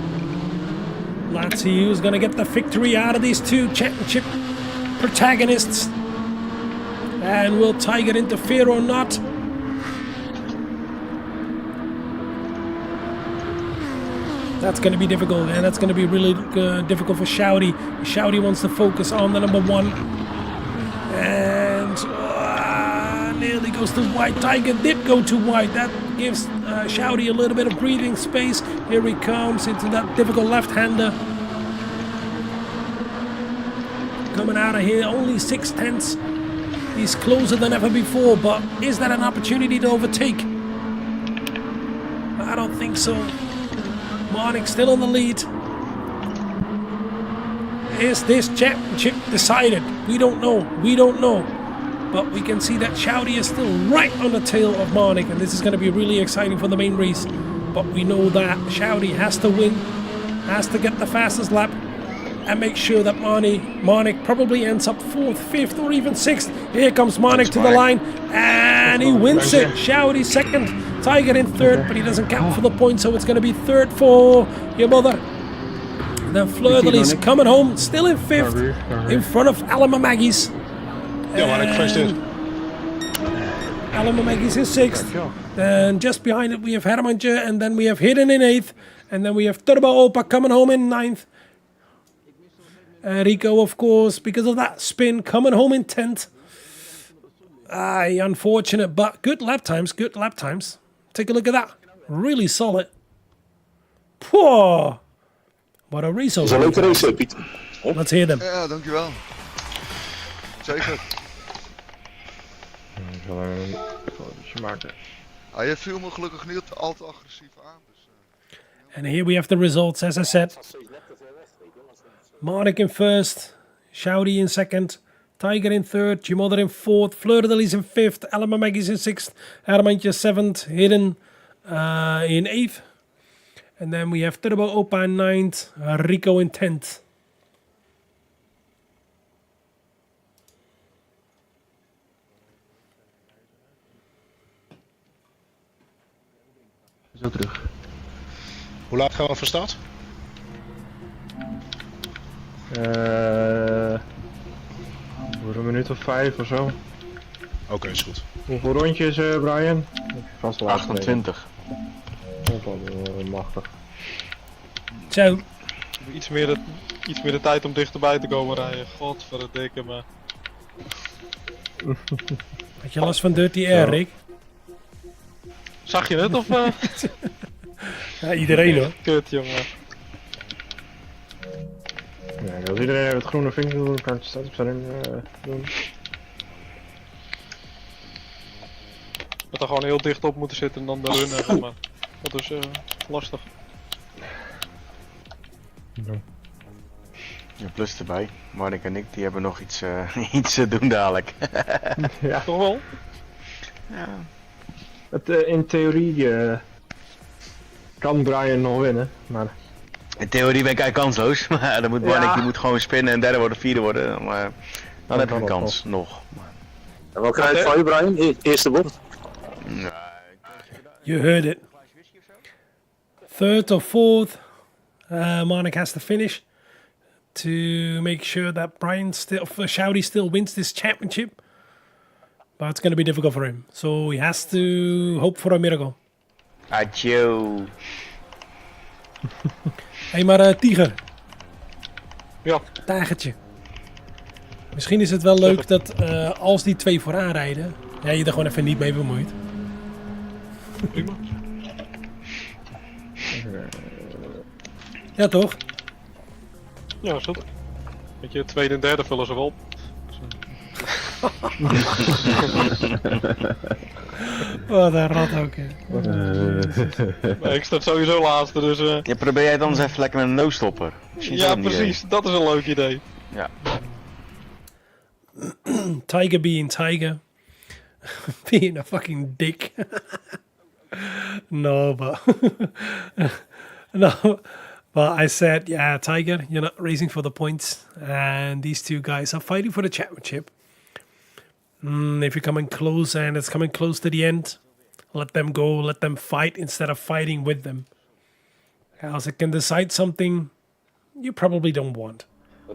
Let's see who's going to get the victory out of these two championship protagonists. And will Tiger interfere or not? That's going to be difficult, and that's going to be really difficult for Shouty. Shouty wants to focus on the number 1. And nearly goes to white. Tiger did go to white. That gives Shouty a little bit of breathing space. Here he comes into that difficult left-hander. Coming out of here, only 6/10. He's closer than ever before, but is that an opportunity to overtake? I don't think so. Marnik still on the lead. Is this championship decided? We don't know. We don't know. But we can see that Shouty is still right on the tail of Marnik, and this is going to be really exciting for the main race. But we know that Shouty has to win, has to get the fastest lap, and make sure that Marnik probably ends up 4th, 5th, or even 6th. Here comes Marnik to the line, and he wins it. Shouty 2nd, Tiger in 3rd, but he doesn't count for the point, so it's going to be 3rd for your mother. And then Fleur de Lis coming home, still in 5th, in front of MSI.
Ja, maar ik gefeliciteerd.
MSI is 6th. And just behind it we have Hadamancha, and then we have Hidden in 8th. And then we have Turbo Opa coming home in 9th. Rico, of course, because of that spin, coming home in 10th. Unfortunate, but good lap times, good lap times. Take a look at that. Really solid. Poor. What a race.
Dat is een leuke race, Piet.
Let's hear them.
Ja, dankjewel. Zeker.
Ik zal even een fotootje maken.
Je viel me gelukkig niet al te agressief aan. Dus,
And here we have the results, as I said. Marnik in 1st, Shouty in 2nd, Tiger in 3rd, Jimother in 4th, Fleur de Lis in 5th, MSI in 6th, Hadamancha 7th, Hidden in 8th. And then we have Turbo Opa in 9th, Rico in 10th.
Zo terug.
Hoe laat gaan we van start?
Voor een minuut of 5 of zo.
Oké, is goed.
Hoeveel rondjes, Brian? Vast wel
28.
Machtig.
Zo.
Iets meer de tijd om dichterbij te komen rijden. Godverdikke me.
Had je last van Dirty Air, Rick?
Zag je het of?
Ja, iedereen hoor.
Kut jongen.
Ja, als iedereen even het groene vinkje door elkaar staat op zijn doen.
Dat er gewoon heel dicht op moeten zitten en dan de run hebben, maar dat is lastig.
Ja, plus erbij. Marnik en ik die hebben nog iets, iets te doen dadelijk.
Ja.
Toch wel?
Ja.
Het, in theorie kan Brian nog winnen, maar...
In theorie ben ik eigenlijk kansloos, maar dan moet Marnik die moet gewoon spinnen en derde worden, vierde worden. Maar dan heb ik een kans, nog.
En wat krijg je van je, Brian? Eerste bocht?
You heard it. Third or fourth, Marnik has to finish to make sure that Shouty still wins this championship. But it's going to be difficult for him. So he has to hope for a miracle.
Adjo.
Hé, maar Tiger.
Ja.
Tijgertje. Misschien is het wel leuk dat als die twee vooraan rijden, ja, je er gewoon even niet mee bemoeit.
Prima.
Ja, toch?
Ja, is goed. Weet je, tweede en derde vullen ze wel op.
Wat een rat ook, hè.
Nee, ik sta sowieso laatste, dus...
Ja, probeer jij het anders even lekker met een no-stopper.
Ja, precies. Dat is een leuk idee.
Ja.
Tiger being Tiger. Being a fucking dick. No, but... no, but I said, yeah, Tiger, you're not racing for the points. And these two guys are fighting for the championship. If you're coming close and it's coming close to the end, let them go, let them fight instead of fighting with them. Als I can decide something you probably don't want.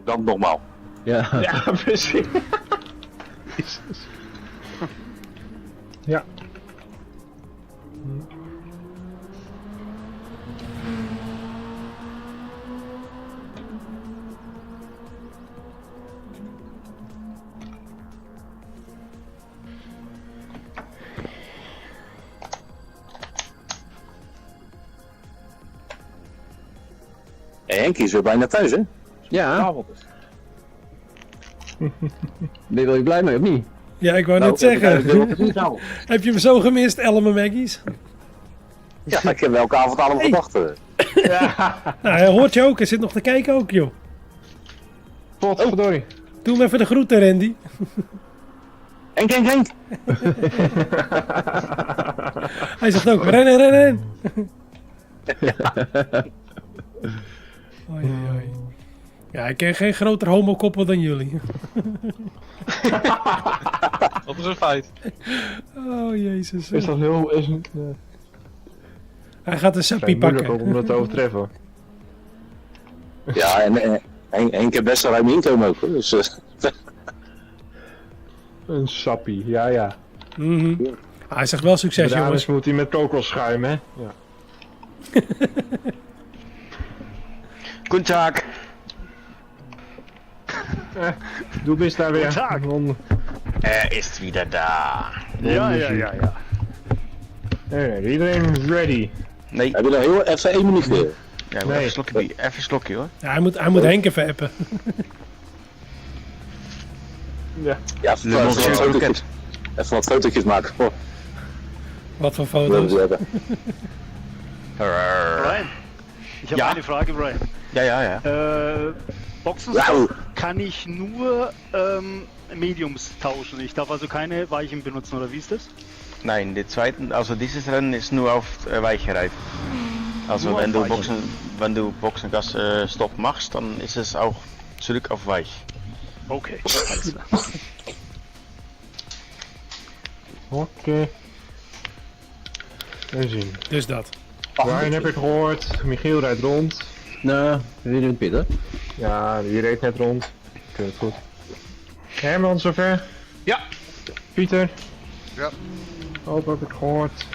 Dan nogmaals.
Ja.
Ja, precies. Ja.
Henkie is weer bijna thuis, hè?
Ja. Ben je wel blij mee of niet?
Ja, ik wou net zeggen. Heb je hem zo gemist, Elme Maggies?
Ja, ik heb elke avond aan hem gedacht.
Ja.
Nou, hij hoort je ook. Hij zit nog te kijken ook, joh.
Potverdorie.
Doe hem even de groeten, Randy.
Henk.
Hij zegt ook, rennen. Oei, oei. Ja, ik ken geen groter homokoppel dan jullie.
Dat is een feit.
Oh, jezus.
Is dat heel...
Hij gaat een sappie pakken.
Om dat te overtreffen.
Ja, en Henk heeft best een ruim inkomen ook, hoor. Dus,
Een sappie, ja.
Hij zegt wel succes, jongens.
Anders moet hij met kokos schuimen, hè? Ja.
Goedendag.
Du bist daar weer.
Is wieder daar.
ja.
Iedereen ready.
Nee.
Heb je nog heel even 1 minuut weer?
Ja,
Nee.
even een slokje hoor.
Ja, hij moet Henk even appen.
Ja.
Ja, even wat fotootjes maken. Oh,
Wat voor
dat wil
foto's?
ik hebben.
Brian, ich habe eine Frage, Brian.
Ja.
Boxenstock kann ich nur Mediums tauschen. Ich darf also keine weichen benutzen, oder wie ist das?
Nein, also dieses Rennen ist nur auf weiche Reifen. Also wenn du Boxenstopp machst, dann ist es auch zurück auf weich.
Okay, alles klar.
Oké. Even zien.
Dus dat.
Brian heb ik gehoord. Michiel rijdt rond.
Nou, weer in het pit, hè?
Ja, die reed net rond. Oké, goed. Herman, zover?
Ja.
Pieter?
Ja.
Ook heb ik gehoord.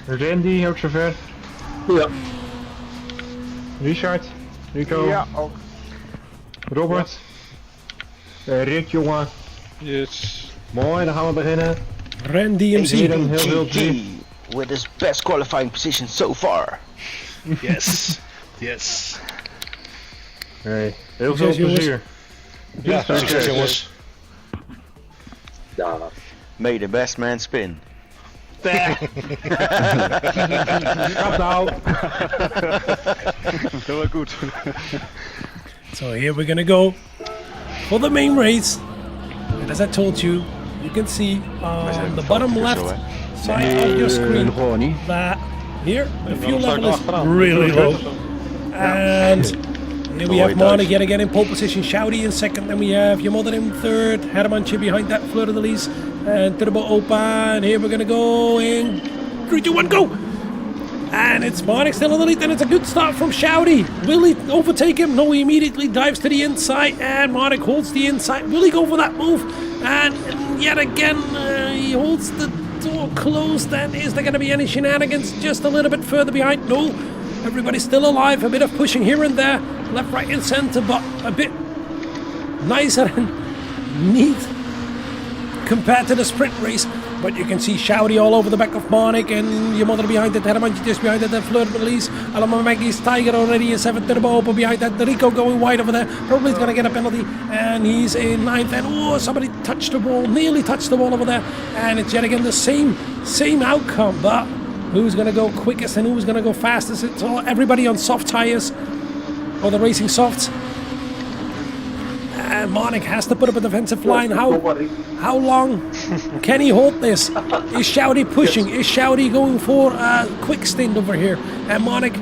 Randy, ook zover?
Ja.
Richard? Rico.
Ja, ook.
Robert. Rick, jongen.
Yes.
Mooi, dan gaan we beginnen.
Ren DMC.
Heren, heel veel
GG
plezier.
with his best qualifying position so far.
Yes. Yes.
Nee, heel veel
Succes, jongens.
plezier.
Ja, succes jongens.
Ja.
May the best man spin.
Kap nou.
Dat was goed.
So here we're gonna go for the main race. And as I told you, you can see on the bottom left side of your screen
Gewoon niet.
that here the fuel
sta ik
level is
achteraan.
really low. And here we have
Mooi
Monik yet again in pole position, Shouty in second, then we have your mother in third, Hermantje behind that, Fleur de Lis, and Turbo Opa, and here we're gonna go in 3, 2, 1, go! And it's Monik still in the lead, and it's a good start from Shouty. Will he overtake him? No, he immediately dives to the inside, and Monik holds the inside. Will he go for that move? And yet again, he holds the door closed, and is there gonna be any shenanigans just a little bit further behind? No. Everybody's still alive, a bit of pushing here and there, left, right and center, but a bit nicer and neat compared to the sprint race. But you can see Shouty all over the back of Monik, and your mother behind that, Hermantje just behind that, Fleur de Lis, Maggie's Tiger already in 7th, Turbo Opa behind that, Rico going wide over there, probably is going to get a penalty, and he's in 9th, and oh, somebody touched the wall, nearly touched the wall over there, and it's yet again the same outcome, but who's going to go quickest and who's going to go fastest? It's all everybody on soft tires, or the racing softs. And Monik has to put up a defensive line. How long can he hold this? Is Shouty pushing? Is Shouty going for a quick stint over here? And Monik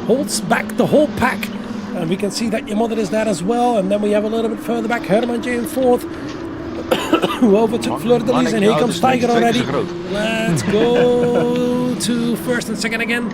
holds back the whole pack. And we can see that your mother is there as well. And then we have a little bit further back, Hermantje in 4th. Who overtook Fleur de Lis, and here comes Tiger already. Let's go to 1st and 2nd again.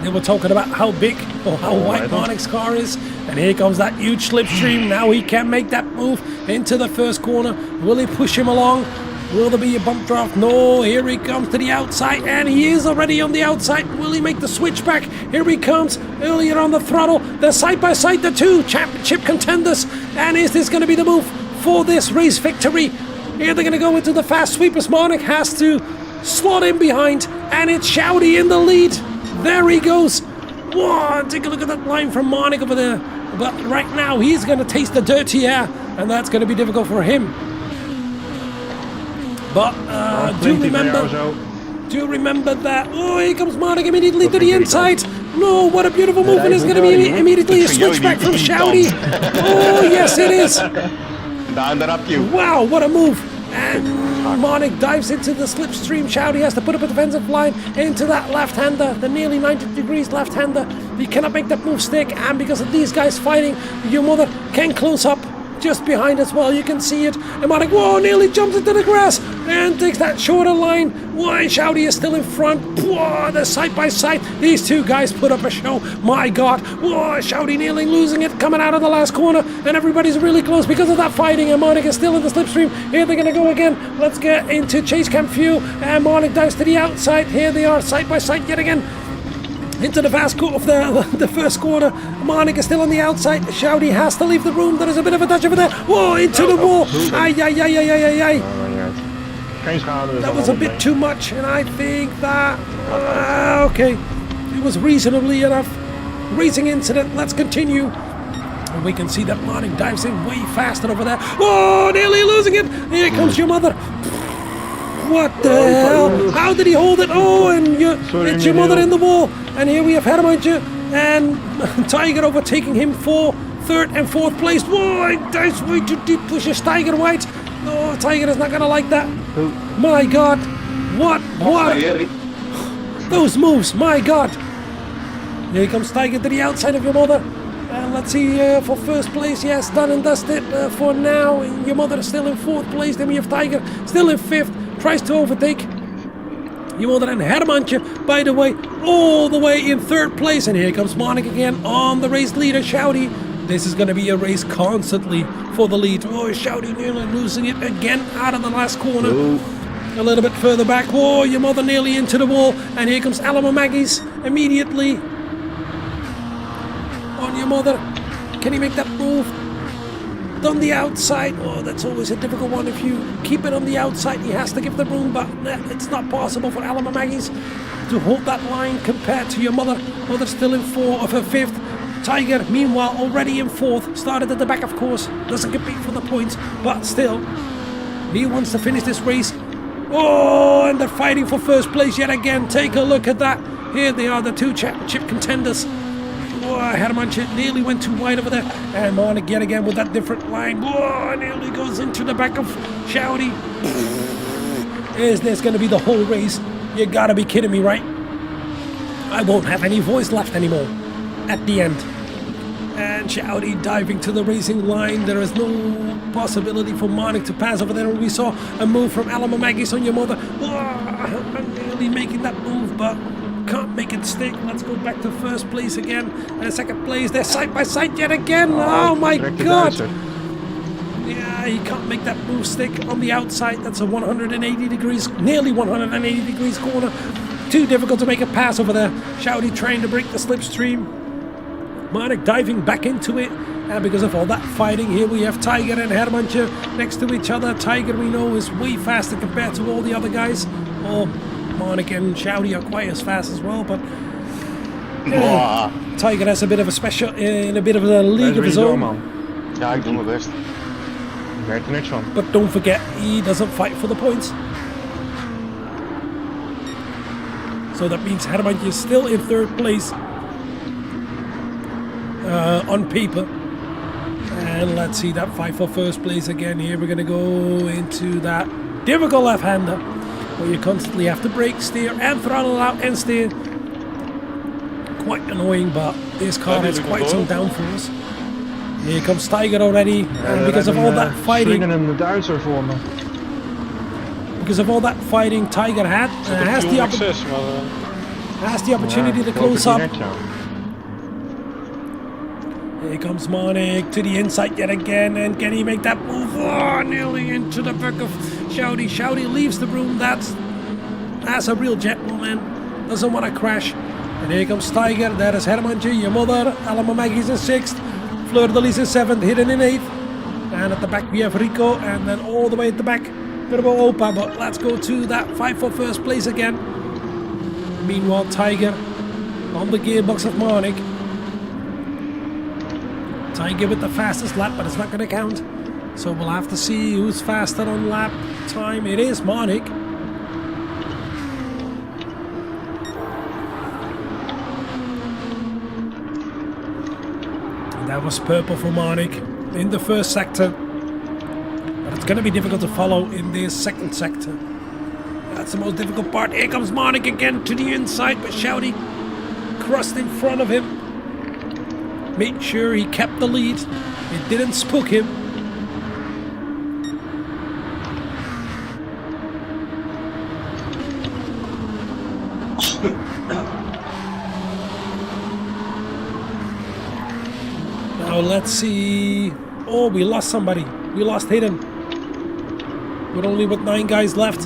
They were talking about how big or how wide Monik's car is, and here comes that huge slipstream. Now he can make that move into the first corner. Will he push him along? Will there be a bump draft? No, here he comes to the outside, and he is already on the outside. Will he make the switch back? Here he comes, earlier on the throttle. They're side by side, the two championship contenders. And is this going to be the move for this race victory? Here they're going to go into the fast sweepers. Monik has to slot in behind, and it's Shouty in the lead. There he goes. Whoa, take a look at that line from Monik over there. But right now he's going to taste the dirty air, and that's going to be difficult for him. But do remember that. Oh, here comes Monik immediately to the inside. No, what a beautiful move, and it's going to be immediately a switchback from Shouty. Oh, yes it is. Wow, what a move. And Monik dives into the slipstream. Shouty has to put up a defensive line into that left-hander, the nearly 90 degrees left-hander. He cannot make that move stick, and because of these guys fighting, your mother can close up just behind as well. You can see it. And Monik, whoa, nearly jumps into the grass and takes that shorter line. Why, Shouty is still in front. Whoa, they're side by side. These two guys put up a show. My God. Whoa, Shouty nearly losing it, coming out of the last corner, and everybody's really close because of that fighting. And Monik is still in the slipstream. Here they're going to go again. Let's get into chase cam view. And Monik dives to the outside. Here they are, side by side yet again. Into the fast corner of the first corner. Monik is still on the outside. Shouty has to leave the room. There is a bit of a touch over there. Whoa, into the wall. Ay, ay, ay, ay, ay, ay, ay. That was a bit too much, and I think that... okay, it was reasonably enough. Racing incident, let's continue. And we can see that Monik dives in way faster over there. Whoa, nearly losing it. Here comes your mother. What the hell? How did he hold it? Oh, and it's your mother in the wall. And here we have Hermantje and Tiger overtaking him for 3rd and 4th place. Whoa, dives way too deep, pushes Tiger wide. Oh, Tiger is not going to like that. My God. What? Those moves, my God. Here comes Tiger to the outside of your mother. And let's see for 1st place. Yes, done and dusted for now. Your mother is still in 4th place. Then we have Tiger still in 5th. Tries to overtake your mother and Hermantje, by the way, all the way in 3rd place. And here comes Monik again on the race leader, Shouty. This is going to be a race constantly for the lead. Oh, Shouty nearly losing it again out of the last corner. A little bit further back. Whoa, your mother nearly into the wall. And here comes Lago MAggiore immediately. on your mother. Can he make that move? On the outside, oh, that's always a difficult one. If you keep it on the outside, he has to give the room, but it's not possible for Lago MAggiore to hold that line compared to your mother. Mother's still in fifth. Tiger, meanwhile, already in fourth. Started at the back, of course. Doesn't compete for the points, but still, he wants to finish this race. Oh, and they're fighting for first place yet again. Take a look at that. Here they are, the two championship contenders. Oh, Hermantje nearly went too wide over there. And Monik yet again with that different line. Oh, nearly goes into the back of Shouty. Is this going to be the whole race? You gotta be kidding me, right? I won't have any voice left anymore at the end. And Shouty diving to the racing line. There is no possibility for Monik to pass over there. We saw a move from Lago MAggiore on your mother. Oh, I'm nearly making that move, but can't make it stick. Let's go back to first place again. And second place, they're side by side yet again. Oh my god. Yeah, he can't make that move stick on the outside. That's a 180 degrees, nearly 180 degrees corner. Too difficult to make a pass over there. Shouty trying to break the slipstream. Monik diving back into it. And because of all that fighting, here we have Tiger and Hermantje next to each other. Tiger, we know, is way faster compared to all the other guys. Oh, Monik and Shouty are quite as fast as well, but Tiger has a bit of a special, in a bit of a league of his own.
Ja, ik doe mijn best.
Werkt er niks van.
But don't forget, he doesn't fight for the points. So that means Hermantje is still in third place on paper. And let's see that fight for first place again. Here we're going to go into that difficult left-hander where you constantly have to brake, steer and throttle out and steer. Quite annoying, but this car has quite some downforce. Here comes Tiger already, and because of all that fighting, because of all that fighting Tiger has the opportunity to close up. Here comes Monik to the inside yet again, and can he make that move? Oh, nearly into the back of Shouty. Shouty leaves the room. That's a real gentleman. Doesn't want to crash. And here comes Tiger. That is Hermantje, your mother. Lago MAggiore in sixth. Fleur de Lis in seventh. Hidden in eighth. And at the back we have Rico. And then all the way at the back, Turbo Opa. But let's go to that fight for first place again. Meanwhile, Tiger on the gearbox of Monik. Tiger with the fastest lap, but it's not going to count. So we'll have to see who's faster on lap time. It is Monik. That was purple for Monik in the first sector. But it's going to be difficult to follow in this second sector. That's the most difficult part. Here comes Monik again to the inside, but Shouty crossed in front of him. Made sure he kept the lead. It didn't spook him. Now let's see. Oh, we lost somebody. We lost Hidden. We're only with 9 guys left.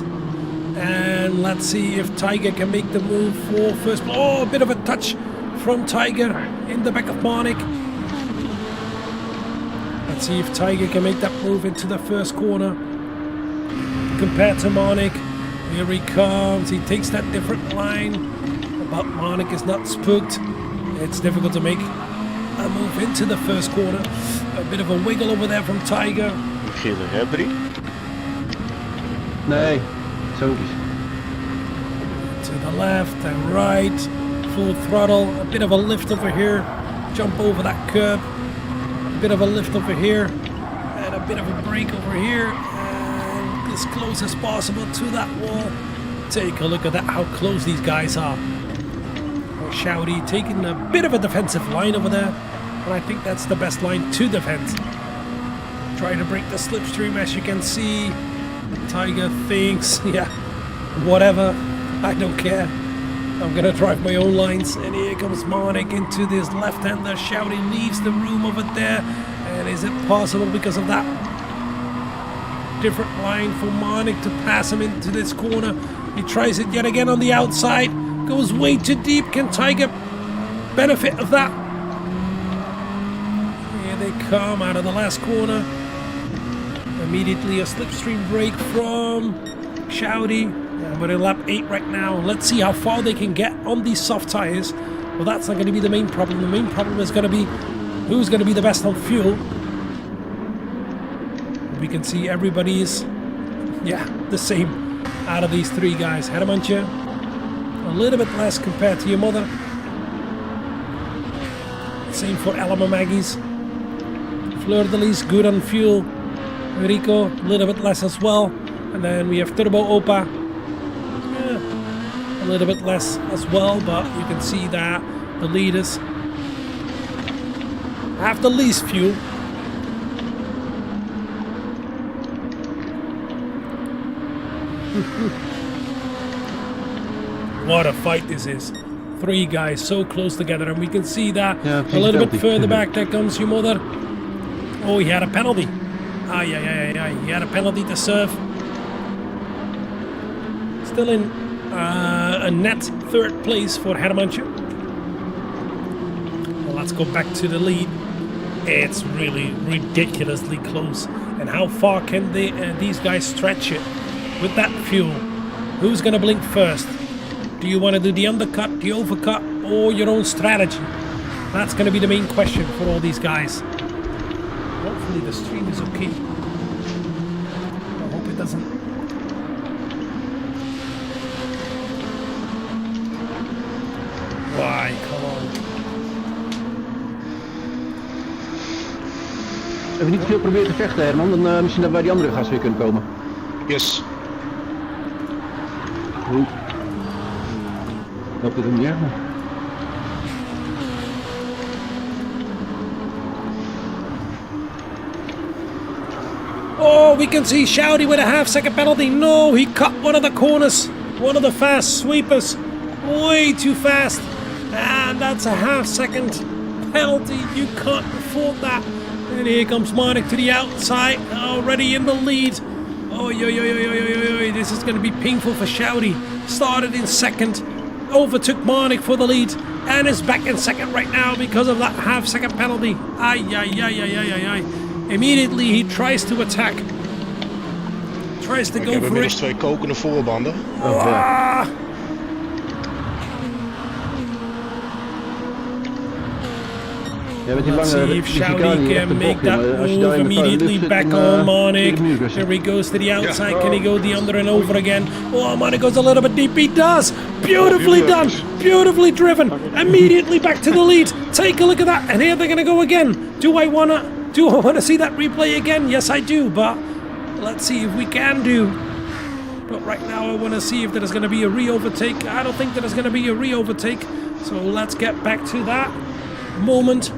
And let's see if Tiger can make the move for first. Oh, a bit of a touch from Tiger in the back of Monik. Let's see if Tiger can make that move into the first corner compared to Monik. Here he comes. He takes that different line, but Monik is not spooked. It's difficult to make a move into the first corner. A bit of a wiggle over there from Tiger.
Nee, zo.
To the left and right. Full throttle, a bit of a lift over here, jump over that curb, a bit of a lift over here, and a bit of a brake over here, and as close as possible to that wall. Take a look at that, how close these guys are. Shouty taking a bit of a defensive line over there, and I think that's the best line to defend. Trying to break the slipstream, as you can see. Tiger thinks, yeah, whatever, I don't care. I'm gonna drive my own lines, and here comes Monik into this left-hander. Shouty leaves the room over there, and is it possible because of that different line for Monik to pass him into this corner? He tries it yet again on the outside, goes way too deep. Can Tiger benefit of that? come out of the last corner. Immediately a slipstream brake from Shouty. Yeah, we're in lap 8 right now. Let's see how far they can get on these soft tires. Well, that's not going to be the main problem. The main problem is going to be who's going to be the best on fuel. We can see everybody is, yeah, the same out of these three guys. Hermantje, a little bit less compared to your mother. Same for Lago MAggie's. Fleur de Lis, good on fuel. Rico, a little bit less as well. And then we have Turbo Opa. Yeah, a little bit less as well, but you can see that the leaders have the least fuel. What a fight this is. Three guys so close together, and we can see that a little bit further back. There comes your mother. Oh, he had a penalty. He had a penalty to serve. Still in a net third place for Hermantje. Well, let's go back to the lead. It's really ridiculously close. And how far can these guys stretch it with that fuel? Who's gonna blink first? Do you want to do the undercut, the overcut, or your own strategy? That's going to be the main question for all these guys. Hopefully the stream is okay. I hope it doesn't. Why? Come on.
Hebben we niet veel proberen te vechten, Herman? Dan misschien dat wij die andere gasten weer kunnen komen.
Yes.
Goed. Ik hoop dat het niet erg is.
Oh, we can see Shouty with a half-second penalty. No, he cut one of the corners. One of the fast sweepers. Way too fast. And that's a half-second penalty. You can't afford that. And here comes Marnik to the outside. Already in the lead. Oh, this is going to be painful for Shouty. Started in second. Overtook Marnik for the lead. And is back in second right now because of that half-second penalty. Immediately he tries to attack. Tries to go for it.
Ik heb inmiddels 2 kokende voorbanden.
Let's see if Shouty can make that move immediately back on Marnik. There he goes to the outside. Can he go the under and over again? Oh, Marnik goes a little bit deep. He does. Beautifully done. Beautifully driven. Immediately back to the lead. Take a look at that. And here they're going to go again. Do I want to see that replay again? Yes, I do. But let's see if we can do. But right now I want to see if there's going to be a re-overtake. I don't think there's going to be a re-overtake. So let's get back to that moment.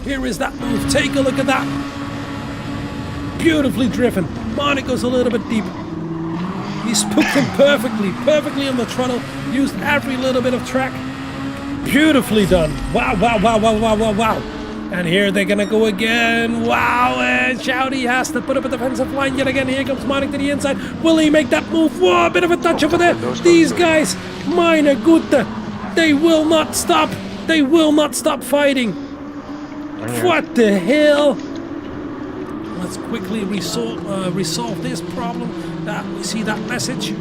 Here is that move. Take a look at that. Beautifully driven. Marnik goes a little bit deep. He spooked him perfectly on the throttle. Used every little bit of track. Beautifully done. Wow. And here they're gonna go again. Wow, and Shouty has to put up a defensive line yet again. Here comes Marnik to the inside. Will he make that move? Whoa, a bit of a touch over there. These guys, meine Güte, they will not stop. They will not stop fighting. What the hell? Let's quickly resolve this problem. We see that message.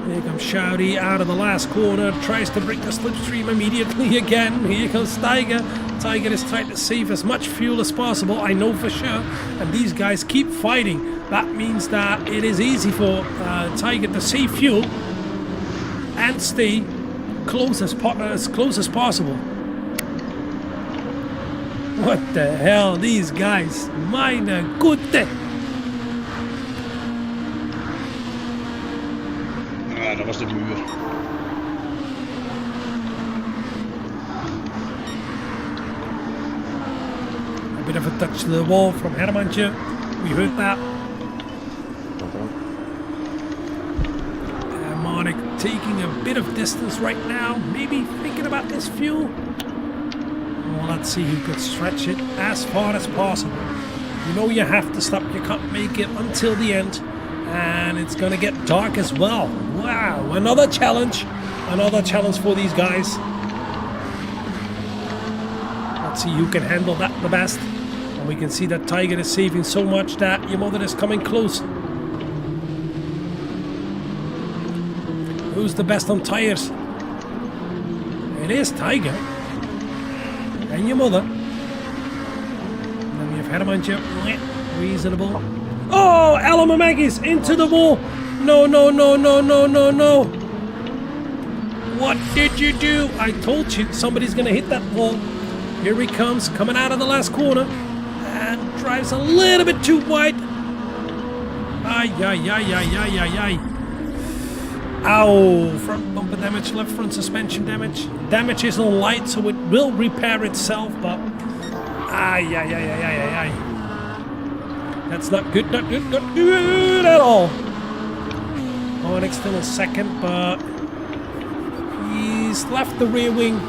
Here comes Shouty out of the last corner. Tries to break the slipstream immediately again. Here comes Tiger. Tiger is trying to save as much fuel as possible, I know for sure. And these guys keep fighting. That means that it is easy for Tiger to save fuel and stay as close as possible. What the hell, these guys, meine Güte.
Ja, dat was de muur.
A bit of a touch to the wall from Hermantje. We heard that. Marnik taking a bit of distance right now. Maybe thinking about this fuel. Well, let's see who can stretch it as far as possible. You know you have to stop. You can't make it until the end. And it's going to get dark as well. Wow, another challenge. Another challenge for these guys. Let's see who can handle that the best. And we can see that Tiger is saving so much that your mother is coming close. Who's the best on tires? It is Tiger. And your mother. And then we have Hermantje. Reasonable. Oh, Lago MAggiore into the wall. No, no, no, no, no, no, no. What did you do? I told you somebody's going to hit that wall. Here he comes, coming out of the last corner. And drives a little bit too wide. Ay, ay, ay, ay, ay, ay, ay. Ow! Front bumper damage, left front suspension damage. Damage is on light, so it will repair itself, but... Ay, ay, ay, ay, ay, ay, ay. That's not good, not good, not good at all. Onyx still in second, but... He's left the rear wing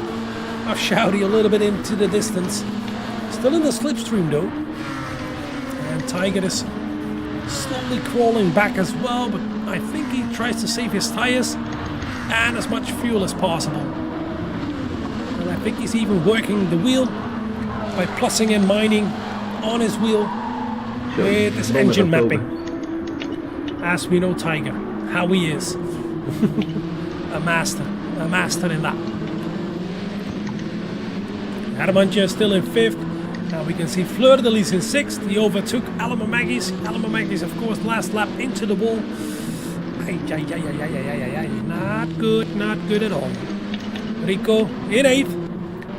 of Shouty a little bit into the distance. Still in the slipstream though. And Tiger is slowly crawling back as well, but I think he tries to save his tires and as much fuel as possible. And I think he's even working the wheel by plussing and mining on his wheel with his engine mapping. As we know Tiger, how he is. A master in that. Hermantje is still in 5th. Now we can see Fleur de Lis in 6th. He overtook Lago MAggiore. Lago MAggiore, of course, last lap into the wall. Ay, ay, ay, ay, ay, ay, ay, ay. Not good at all. Rico in 8th.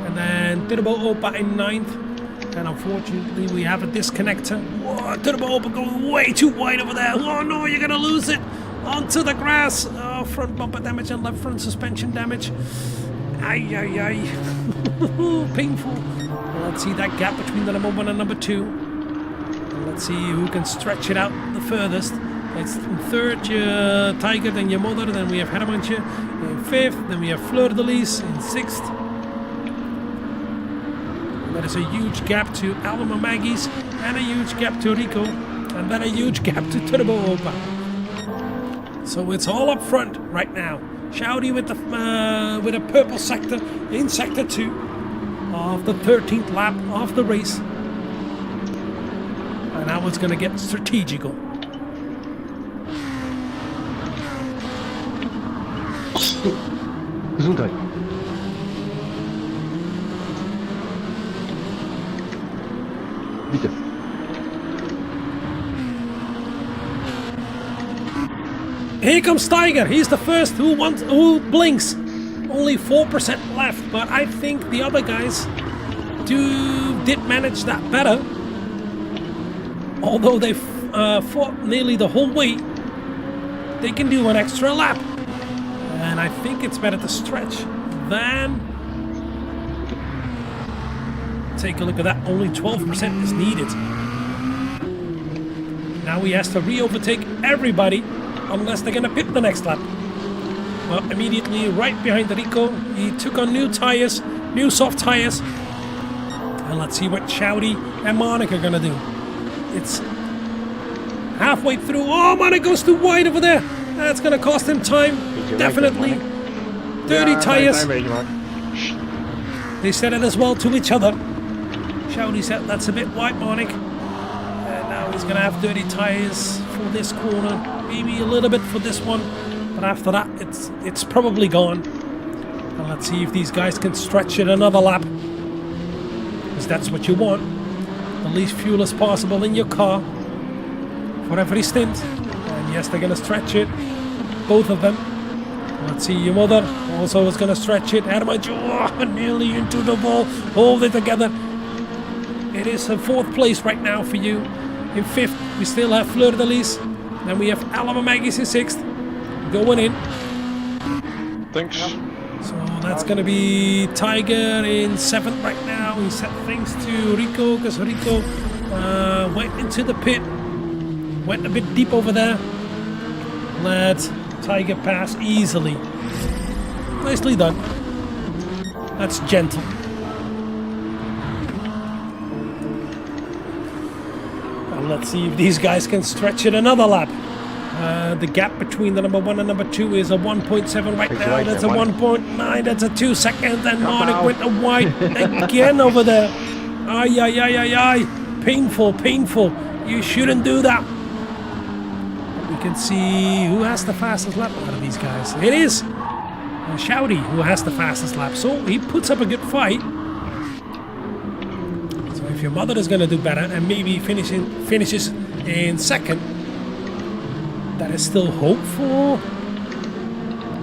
And then Turbo Opa in 9th. And unfortunately, we have a disconnector. Whoa, Turbo Opa going way too wide over there. Oh no, you're gonna lose it. Onto the grass. Oh, front bumper damage and left front suspension damage. Ay, ay, ay. Painful. Well, let's see that gap between the number 1 and number 2. And let's see who can stretch it out the furthest. It's in 3rd, Tiger, then your mother. Then we have Hermantje in 5th. Then we have Fleur de Lis in 6th. And that is a huge gap to Lago MAggiore. And a huge gap to Rico. And then a huge gap to Turbo Opa. So it's all up front right now. Shouty with a purple sector in sector 2 of the 13th lap of the race. And now it's going to get strategical.
Gesundheit. Bitte.
Here comes Tiger. He's the first who blinks. Only 4% left, but I think the other guys did manage that better. Although they fought nearly the whole way, they can do an extra lap. And I think it's better to stretch than take a look at that. Only 12% is needed. Now he has to re-overtake everybody unless they're gonna pit the next lap. Well, immediately right behind Rico, he took on new tires, new soft tires. And let's see what Shouty and Monica are gonna do. It's halfway through. Oh, Monica goes too wide over there. That's gonna cost him time. Definitely. Dirty tires. They said it as well to each other. Shouty said that's a bit wide, Monica. And now he's gonna have dirty tires for this corner. Maybe a little bit for this one. But after that, it's probably gone. And let's see if these guys can stretch it another lap. Because that's what you want. The least fuel as possible in your car. For every stint. And yes, they're going to stretch it. Both of them. Let's see, your mother also is going to stretch it. Hermantje, nearly into the ball. Hold it together. It is in 4th place right now for you. In 5th, we still have Fleur de Lis. Then we have Lago MAggiore in 6th. Going in.
Thanks.
So that's going to be Tiger in 7th right now. He said thanks to Rico, because Rico went into the pit. Went a bit deep over there. Let Tiger pass easily. Nicely done. That's gentle. And let's see if these guys can stretch it another lap. The gap between the number 1 and number 2 is a 1.7 right now. That's a 1.9. That's a 2 seconds. And Marnik went a wide again over there. Ay, ay, ay, ay, ay. Painful, painful. You shouldn't do that. We can see who has the fastest lap out of these guys. It is Shouty who has the fastest lap. So he puts up a good fight. So if your mother is going to do better and maybe finishes in second, that is still hope for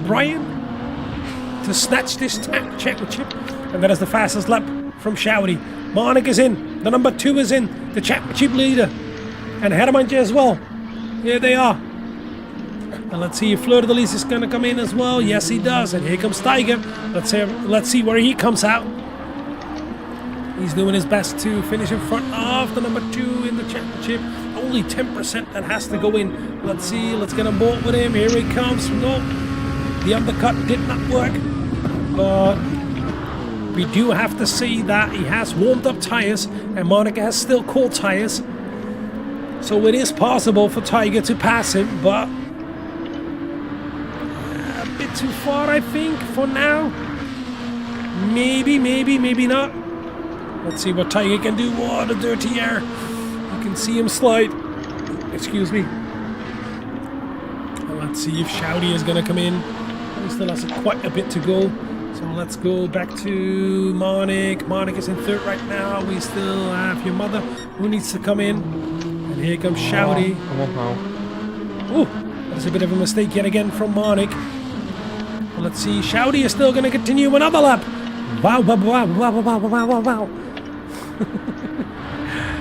Brian to snatch this championship. And that is the fastest lap from Shouty. Marnik is in. The number 2 is in. The championship leader. And Hermantje as well. Here they are. And let's see if Fleur de Lis is going to come in as well. Yes, he does. And here comes Tiger. Let's see where he comes out. He's doing his best to finish in front of the number 2 in the championship. Only 10% that has to go in. Let's see. Let's get on board with him. Here he comes. No, the undercut did not work. But we do have to see that he has warmed up tires. And Monica has still cold tires. So it is possible for Tiger to pass him. But a bit too far, I think, for now. Maybe, maybe, maybe not. Let's see what Tiger can do. Oh, the dirty air. You can see him slide. Excuse me. And let's see if Shouty is going to come in. He still has quite a bit to go. So let's go back to Marnik. Marnik is in third right now. We still have your mother who needs to come in. And here comes Shouty.
Come on now.
Ooh, that's a bit of a mistake yet again from Marnik. Well, let's see. Shouty is still going to continue another lap. Wow, wow, wow, wow, wow, wow, wow, wow.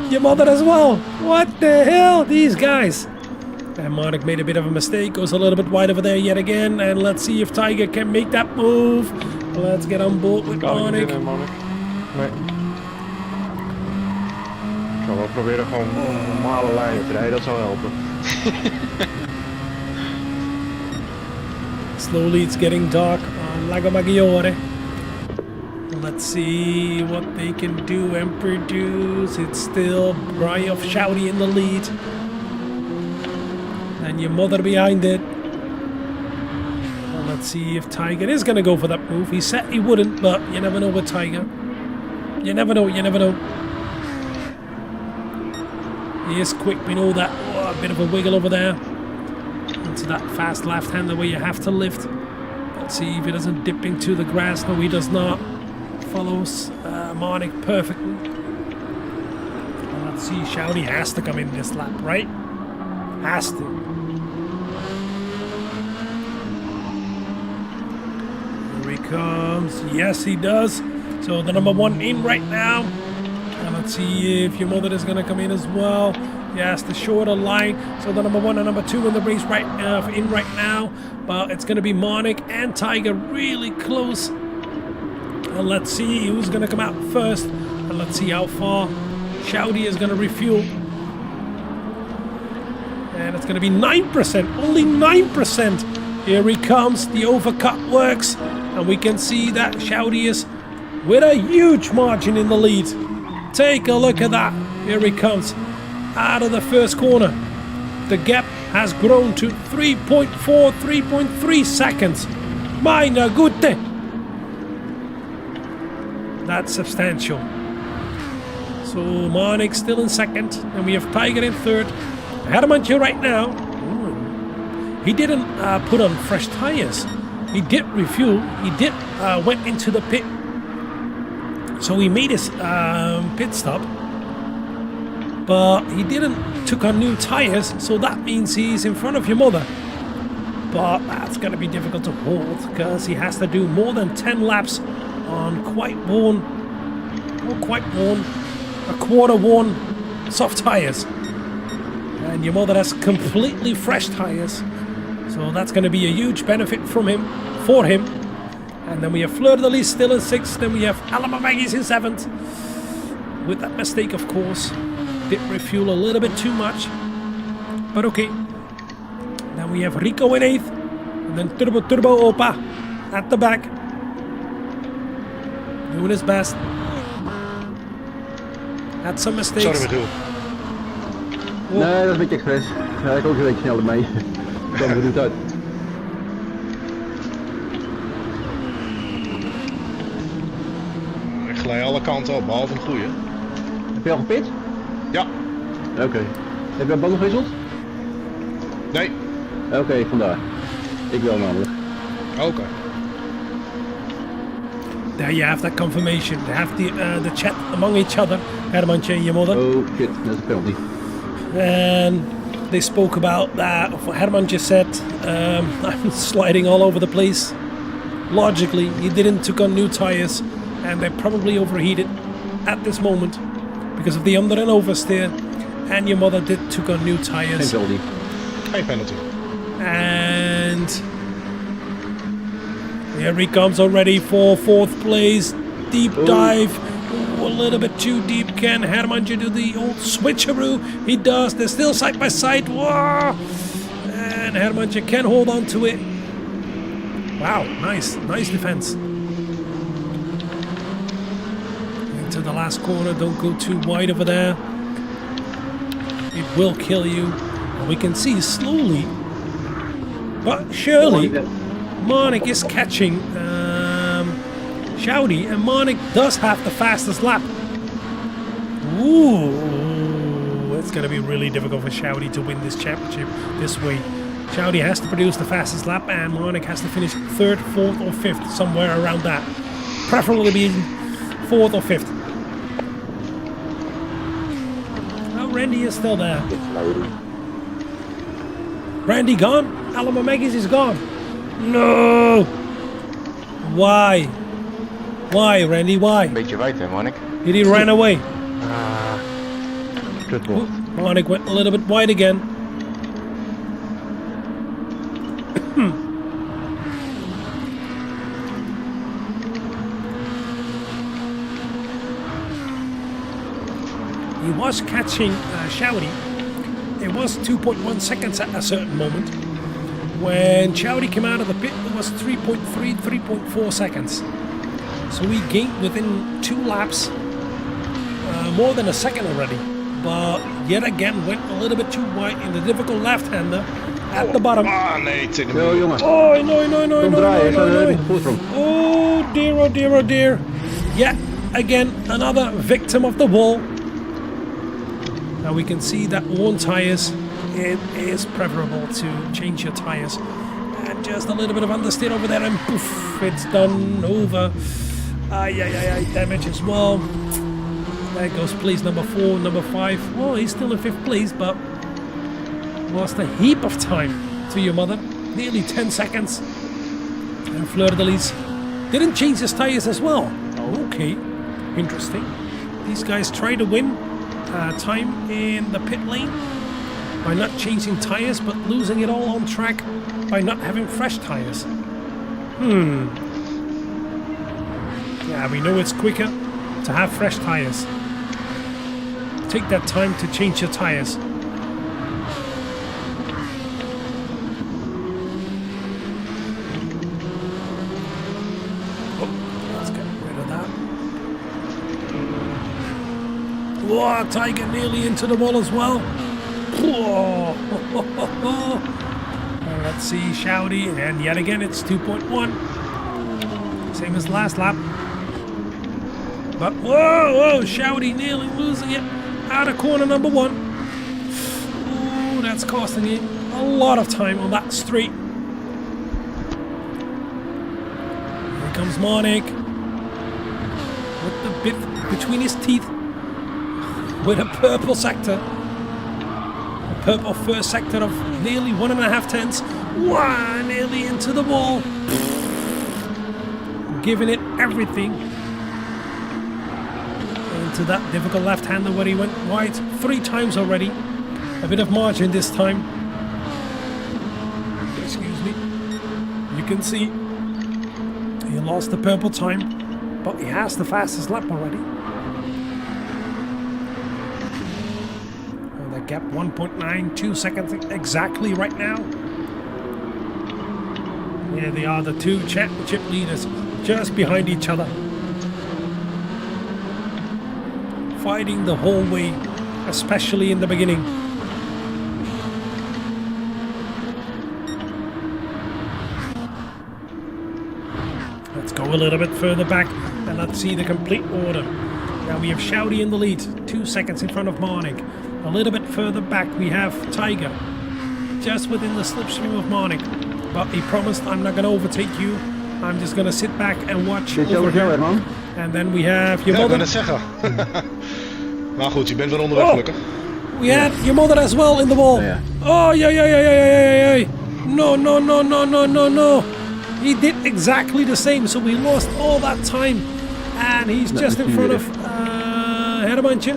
Your mother as well. What the hell? These guys. And Marnik made a bit of a mistake. Goes a little bit wide over there yet again. And let's see if Tiger can make that move. Let's get on board with Marnik.
Nee. Ik zal wel proberen gewoon normale lijnen te rijden. Dat zou helpen.
Slowly it's getting dark on Lago MAggiore. Let's see what they can do and produce. It's still Brian of Shouty in the lead. And your mother behind it. Well, let's see if Tiger is going to go for that move. He said he wouldn't, but you never know with Tiger. You never know, you never know. He is quick, we know that. Oh, a bit of a wiggle over there. Into that fast left-hander where you have to lift. Let's see if he doesn't dip into the grass. No, he does not. Follows Marnik perfectly. And let's see, Shouty has to come in this lap, right? Has to. Here he comes. Yes, he does. So the number 1 in right now. And let's see if your mother is going to come in as well. Yes, the shorter line. So the number 1 and number 2 in the race right now. But it's going to be Marnik and Tiger really close. And let's see who's going to come out first. And let's see how far Shouty is going to refuel. And it's going to be 9%. Only 9%. Here he comes. The overcut works. And we can see that Shouty is with a huge margin in the lead. Take a look at that. Here he comes. Out of the first corner. The gap has grown to 3.4, 3.3 seconds. Meine Güte. That's substantial. So Marnik still in second. And we have Tiger in third. Hermantje right now. Ooh, he didn't put on fresh tires. He did refuel. He did went into the pit. So he made his pit stop. But he didn't took on new tires. So that means he's in front of your mother. But that's going to be difficult to hold. Because he has to do more than 10 laps on quite worn, a quarter worn soft tires. And your mother has completely fresh tires. So that's going to be a huge benefit for him. And then we have Fleur de Lis still in 6th. Then we have Alma Maggie's in 7th. With that mistake, of course. Did refuel a little bit too much. But okay. Then we have Rico in 8th. And then Turbo Opa at the back. Doing his best. Had some mistakes.
Sorry, bedoel.
Nee, dat is een beetje expres. Ja, ik ook een beetje sneller mee. komen we goed uit.
Ik glij alle kanten op, behalve een goeie.
Heb je al gepit?
Ja.
Oké. Heb je banden gewisseld?
Nee.
Oké, vandaar. Ik wel namelijk.
Oké.
There you have that confirmation. They have the chat among each other, Hermantje and your mother.
Oh shit, that's a penalty.
And they spoke about that. Herman just said, I'm sliding all over the place. Logically, he didn't took on new tires, and they probably overheated at this moment because of the under and oversteer. And your mother did took on new tires.
Geen penalty.
Geen penalty.
And here he comes already for 4th place. Deep dive. A little bit too deep. Can Hermantje do the old switcheroo? He does. They're still side by side. Whoa! And Hermantje can hold on to it. Wow, nice. Nice defense. Into the last corner. Don't go too wide over there. It will kill you. And we can see slowly, but surely, Marnik is catching Shouty, and Marnik does have the fastest lap. Ooh, it's going to be really difficult for Shouty to win this championship this way. Shouty has to produce the fastest lap, and Marnik has to finish 3rd, 4th, or 5th, somewhere around that. Preferably being 4th or 5th. Oh, Randy is still there. Randy gone? Lago MAggiore is gone. No! Why? Why, Randy? Why?
Beetje wijd hè, Monik?
Did he run away?
Good ball.
Monik went a little bit wide again. He was catching Shouty. It was 2.1 seconds at a certain moment. When Shouty came out of the pit, it was 3.3, 3.4 seconds. So we gained within 2 laps more than a second already. But yet again went a little bit too wide in the difficult left-hander at the bottom.
Ah, nee, tik hem.
Yo, jongen.
Oh, no, no, no,
Kom
no,
draaien,
no, no,
ik
no.
voorsprong.
Oh dear, oh dear, oh dear. Yet again, another victim of the wall. Now we can see that worn tires, it is preferable to change your tires. And just a little bit of understeer over there and poof, it's done over. Damage as well. There goes place number 4, number 5. Well, he's still in 5th place, but lost a heap of time to your mother. Nearly 10 seconds. And Fleur-de-Lis didn't change his tires as well. Okay, interesting. These guys try to win time in the pit lane by not changing tires, but losing it all on track by not having fresh tires. Yeah, we know it's quicker to have fresh tires. Take that time to change your tires. Oh, let's get rid of that. Whoa, Tiger nearly into the wall as well. Whoa. Let's see, Shouty, and yet again it's 2.1. Same as last lap. But whoa, Shouty nearly losing it out of corner number 1. Ooh, that's costing him a lot of time on that straight. Here comes Marnik with the bit between his teeth with a purple sector. A purple first sector of nearly 1.5 tenths. Wow, nearly into the wall. Giving it everything. Into that difficult left-hander where he went wide 3 times already. A bit of margin this time. Excuse me. You can see he lost the purple time, but he has the fastest lap already. And that gap 1.92 seconds exactly right now. Here they are, the 2 championship leaders just behind each other. Fighting the whole way, especially in the beginning. a little bit further back and let's see the complete order. Now we have Shouty in the lead, 2 seconds in front of Marnik. A little bit further back we have Tiger, just within the slipstream of Marnik. But he promised, I'm not going to overtake you. I'm just going to sit back and watch over here. And then we have your mother.
Ik kan het zeggen. Maar goed, je bent weer onderweg gelukkig.
We had your mother as well in the wall. Oh, yeah. No. He did exactly the same, so we lost all that time. And he's just in front of Hermantje.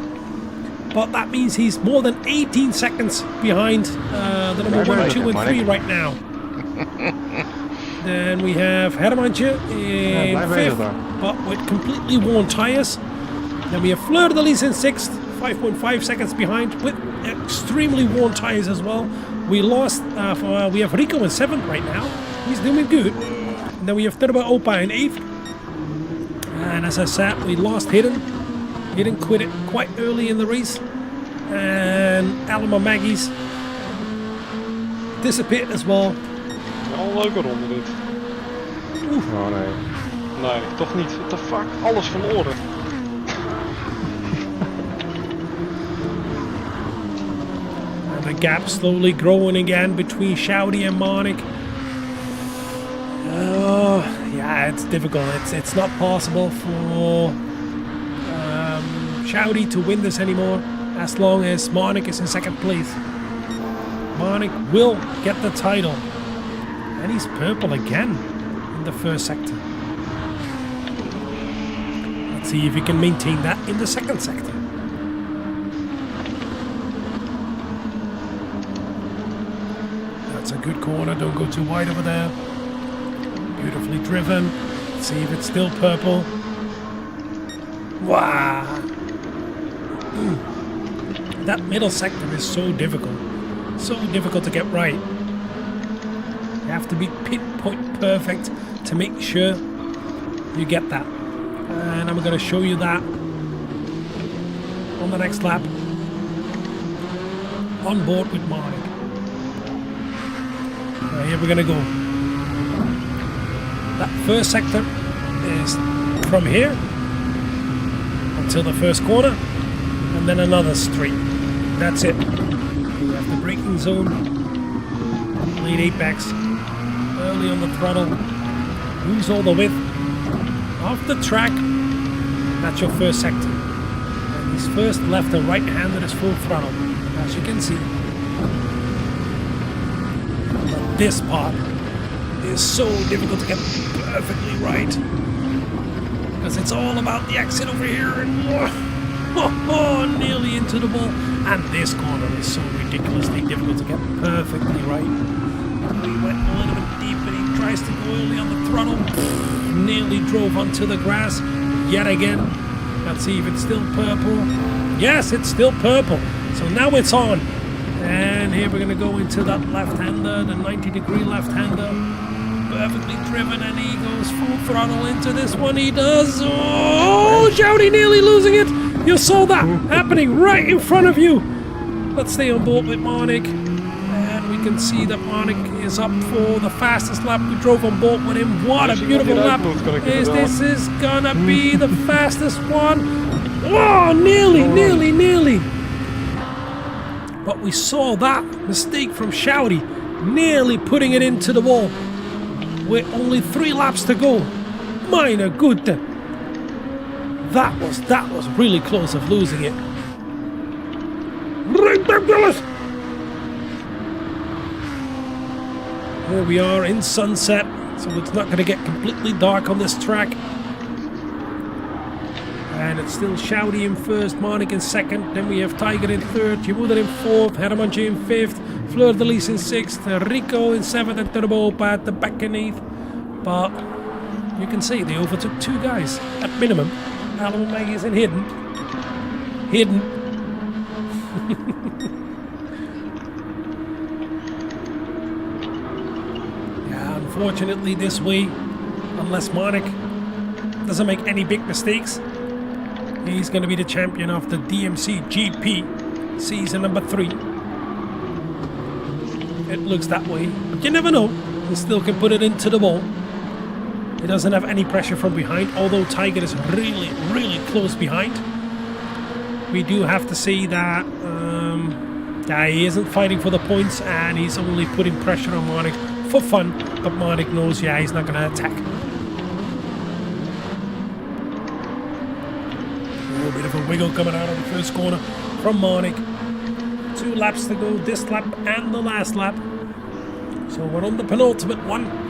But that means he's more than 18 seconds behind the number 1, 2 and 3 right now. Then we have Hermantje in 5th, but with completely worn tires. Then we have Fleur de Lis in 6th, 5.5 seconds behind, with extremely worn tires as well. We lost, we have Rico in 7th right now. He's doing good. And then we have Turbo Opa in 8th. And as I said, we lost Hidden. Hidden quit it quite early in the race. And Lago MAggie's disappeared as well.
Al een leuke ronde dit.
Oh nee.
Nee, toch niet. What the fuck? Alles verloren.
And the gap slowly growing again between Shouty and Marnik. Yeah, it's difficult. It's not possible for Shouty to win this anymore as long as Marnik is in 2nd place. Marnik will get the title. And he's purple again in the 1st sector. Let's see if he can maintain that in the 2nd sector. That's a good corner, don't go too wide over there. Beautifully driven. Let's see if it's still purple. Wow! That middle sector is so difficult. So difficult to get right. You have to be pinpoint perfect to make sure you get that. And I'm going to show you that on the next lap. On board with Marnik. Here we're going to go. That 1st sector is from here until the 1st corner. And then another straight. That's it. You have the braking zone. Lead apex. Early on the throttle, lose all the width off the track. That's your 1st sector. And his 1st left and right hander is full throttle, as you can see. But this part is so difficult to get perfectly right because it's all about the exit over here and nearly into the wall. And this corner is so ridiculously difficult to get perfectly right. He went a little bit deep and he tries to go early on the throttle. Nearly drove onto the grass yet again. Let's see if it's still purple. Yes, it's still purple. So now it's on. And here we're going to go into that left-hander, the 90-degree left-hander. Perfectly driven and he goes full throttle into this one. He does. Oh, Shouty nearly losing it. You saw that happening right in front of you. Let's stay on board with Marnik. We can see that Marnik is up for the fastest lap. We drove on board with him. What a beautiful lap. This is gonna be the fastest one. Oh, nearly. But we saw that mistake from Shouty, nearly putting it into the wall. With only 3 laps to go. Meine Güte. That was really close of losing it. Ridiculous. Here we are in sunset, so it's not going to get completely dark on this track. And it's still Shouty in 1st, Marnik in 2nd, then we have Tiger in 3rd, Jemoeder in 4th, Hermantje in 5th, Fleur de Lis in 6th, Rico in 7th, and Turbo Opa at the back in 8th. But you can see they overtook 2 guys at minimum. Lago MAggiore is in Hidden. Unfortunately this way, unless Marnik doesn't make any big mistakes, he's going to be the champion of the DMC GP season number 3. It looks that way, but you never know. He still can put it into the wall. He doesn't have any pressure from behind, although Tiger is really, really close behind. We do have to see that yeah, he isn't fighting for the points and he's only putting pressure on Marnik for fun, but Marnik knows, yeah, he's not going to attack. A little bit of a wiggle coming out of the first corner from Marnik. 2 laps to go, this lap and the last lap. So we're on the penultimate one.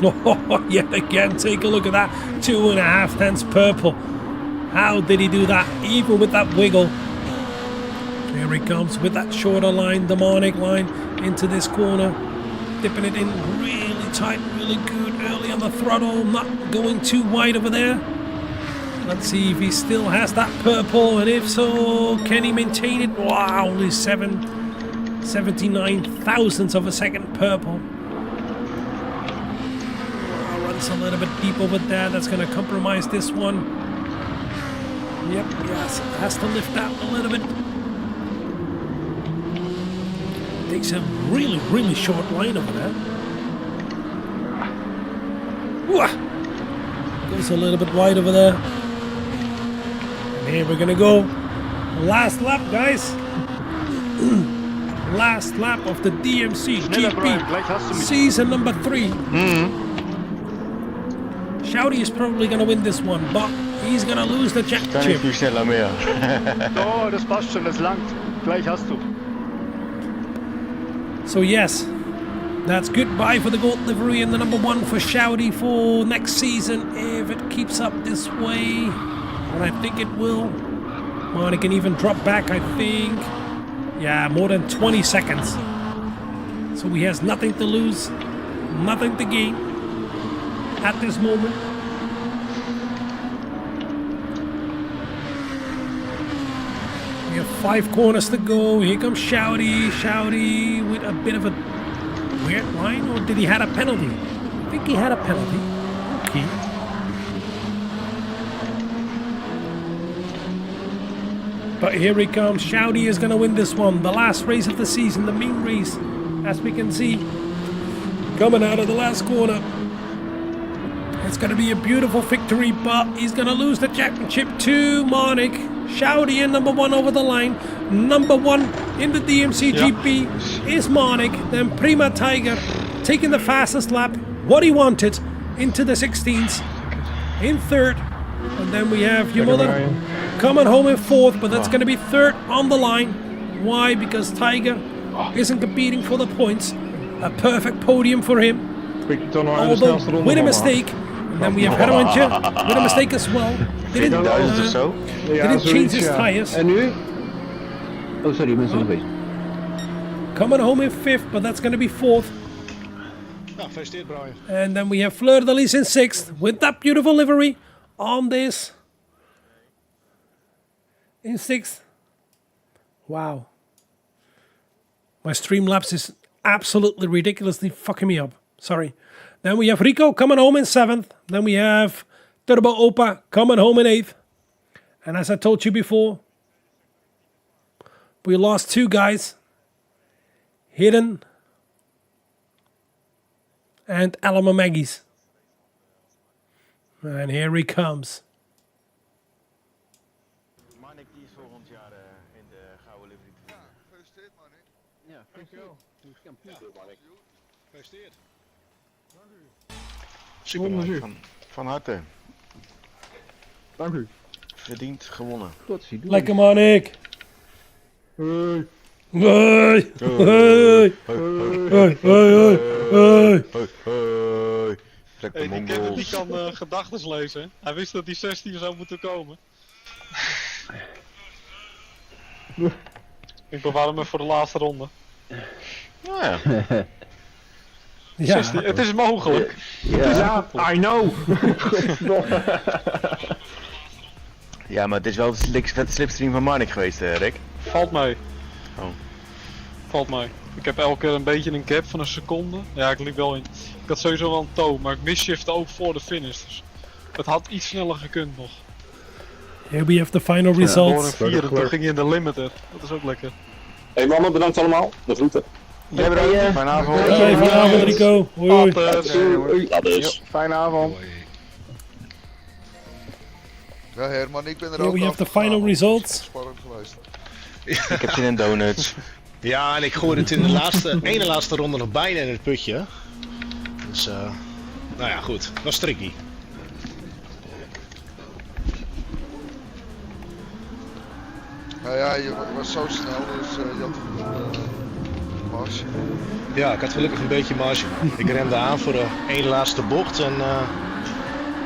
Oh, yet again, take a look at that. 2.5 tenths purple. How did he do that? Even with that wiggle. Here he comes with that shorter line, the Marnik line, into this corner. Dipping it in really tight, really good. Early on the throttle, not going too wide over there. Let's see if he still has that purple, and if so, can he maintain it? Wow, only 79 thousandths of a second purple. Runs a little bit deep over there. That's going to compromise this one. Yep, yes, has to lift out a little bit. Takes a really, really short line over there. Ooh, goes a little bit wide over there. And here we're gonna go. Last lap, guys. Last lap of the DMC GP season number 3. Shouty is probably gonna win this one, but he's gonna lose the championship.
Kann ich nicht schneller mehr.
Oh, das passt schon, das langt. Gleich hast du.
So yes, that's goodbye for the gold livery and the number 1 for Shouty for next season if it keeps up this way. And I think it will. Marnik can even drop back, I think. Yeah, more than 20 seconds. So he has nothing to lose, nothing to gain at this moment. We have 5 corners to go. Here comes Shouty. Shouty with a bit of a weird line, or did he have a penalty? I think he had a penalty. Okay. But here he comes. Shouty is going to win this one. The last race of the season, the main race, as we can see, coming out of the last corner. It's going to be a beautiful victory, but he's going to lose the championship to Marnik. Shouty in number 1 over the line. Number 1 in the DMC GP is Marnik. Then Prima Tiger taking the fastest lap, what he wanted, into the 16s in 3rd. And then we have your mother coming home in 4th, but that's going to be 3rd on the line. Why? Because Tiger isn't competing for the points. A perfect podium for him. Although with a mistake. And then we have Hermantje with a mistake as well. Didn't change his tires.
En nu? Oh, sorry, ik ben zo geweest.
Coming home in 5th, but that's going to be 4th.
Nou, gefeliciteerd Brian.
And then we have Fleur de Lis in 6th with that beautiful livery on this. In 6th. Wow. My Streamlabs is absolutely ridiculously fucking me up. Sorry. Then we have Rico coming home in 7th. Then we have Turbo Opa coming home in 8th. And as I told you before, we lost 2 guys. Hidden and Lago MAggiore. And here he comes.
Marnik die is volgend jaar in de gouden livery.
Ja, gefeliciteerd Marnik.
Ja, dankjewel.
Gefeliciteerd.
Super, van harte.
Dank u.
Verdiend gewonnen.
Tot ziens.
Lekker Marnik.
Hoi.
Hoi.
Hoi.
Hoi. Hoi. Hoi.
Hoi. Trek de
Hey, die Kevin die
mongols.
kan gedachtes lezen. Hij wist dat die 16 zou moeten komen. Ik bewaar hem even voor de laatste ronde.
Nou ja.
Ja.
16, het is mogelijk.
Ja, I know.
Ja, maar het is wel de vette slipstream van Marnik geweest, Rick.
Valt mee.
Oh.
Valt mee. Ik heb elke keer een beetje een gap van een seconde. Ja, ik liep wel in. Ik had sowieso wel een toe, maar ik misshifte ook voor de finish. Dus het had iets sneller gekund nog.
Here we have the final
Voor
results.
een 4, toen ging je in de limiter. Dat is ook lekker.
Hey mannen, bedankt allemaal. De groeten.
Jij bedankt. Fijne avond.
Hey, vanavond Rico. Hoi.
Fijne avond.
Ja Herman, ik ben er
Here
ook
we have the
afgegaan,
final
want het is
results.
spannend geweest.
Ik heb zin in donuts.
Ja, en ik gooide het in de ene laatste ronde nog bijna in het putje. Dus, nou ja, goed. Was tricky.
Nou ja, je was zo snel, dus je had marge.
Ja, ik had gelukkig een beetje marge. Ik remde aan voor de ene laatste bocht en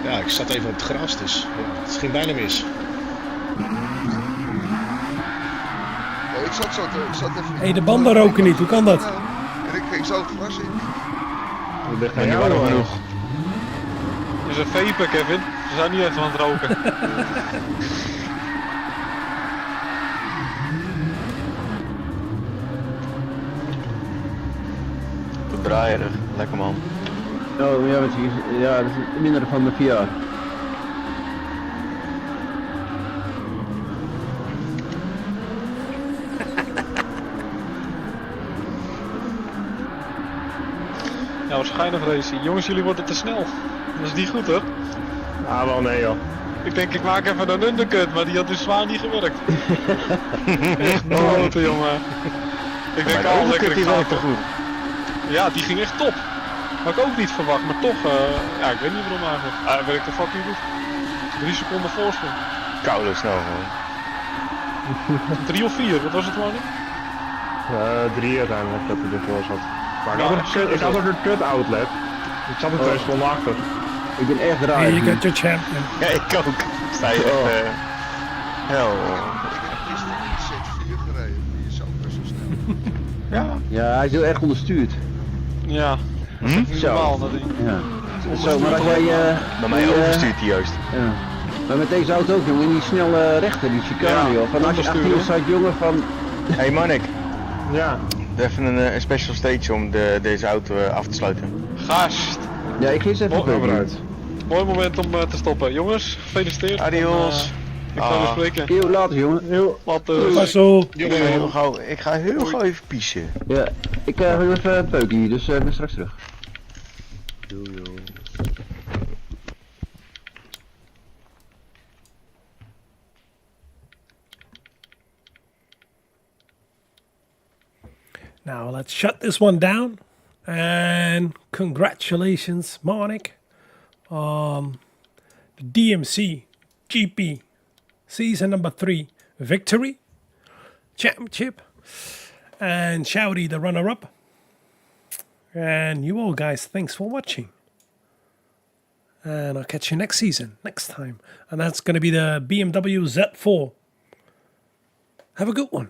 ja, ik zat even op het gras, dus ja, het ging bijna mis.
Ja, ik zat even...
Hey, de banden roken niet, hoe kan dat?
En ik ging zo het gras in.
Dat ligt
Ben
aan
je
jou,
warm
hoor.
genoeg?
Het is een vape, Kevin. Ze zijn niet echt aan het roken.
Draaierig. Lekker man.
Oh ja, ja, dat is minder van mijn 4 jaar.
Ja, waarschijnlijk racing. Jongens, jullie worden te snel. Dat is niet goed, hoor.
Ah, wel nee joh.
Ik denk, ik maak even een undercut, maar die had dus zwaar niet gewerkt. Echt klote, jongen. Ik denk,
Maar de
al lekker,
undercut,
ik
die
ga
werkte
toch.
goed.
Ja, die ging echt top. Had ik ook niet verwacht, maar toch, ja, ik weet niet waarom eigenlijk. Hij werkte fucking goed. 3 seconden voorsprong.
Koude snel gewoon.
3 of 4, wat was het, man?
3 uiteindelijk dat hij ervoor zat. Maar
Ja,
ik had ook een kut outlet. Ik zat er 2 seconden achter.
Ik ben echt
Hey,
raar.
you got your champion.
Ja, ik ook. Sta je echt, hel.
Ik heb gisteren Nzxt 4 gereden, die is ook best wel snel.
Ja.
Ja, hij is heel erg onderstuurd.
Ja. Dat is echt niet
Zo.
normaal, dat ding.
Ja. Zo, maar als jij...
Bij mij overstuurt hij juist.
Ja. Maar met deze auto ook, jongen, in die snelle rechter, die chicane,
Ja,
joh. Van als je achter je staat, jongen, van...
Hey Manik,
Ja.
even een special stage om deze auto af te sluiten.
Gast.
Ja, ik ga eens even
Mooi vooruit.
Mooi moment om te stoppen. Jongens, gefeliciteerd.
Adios.
Ik ga weer spreken.
Heel later, jongen. Heel...
Pas zo.
Ik ga heel gauw even piezen.
Ja, ik ga even een peukje hier, dus ik ben straks terug.
Now let's shut this one down. And congratulations, Monik, on the DMC GP season number 3 victory championship. And Shouty, the runner-up. And you all guys, thanks for watching. And I'll catch you next season, next time. And that's going to be the BMW Z4. Have a good one.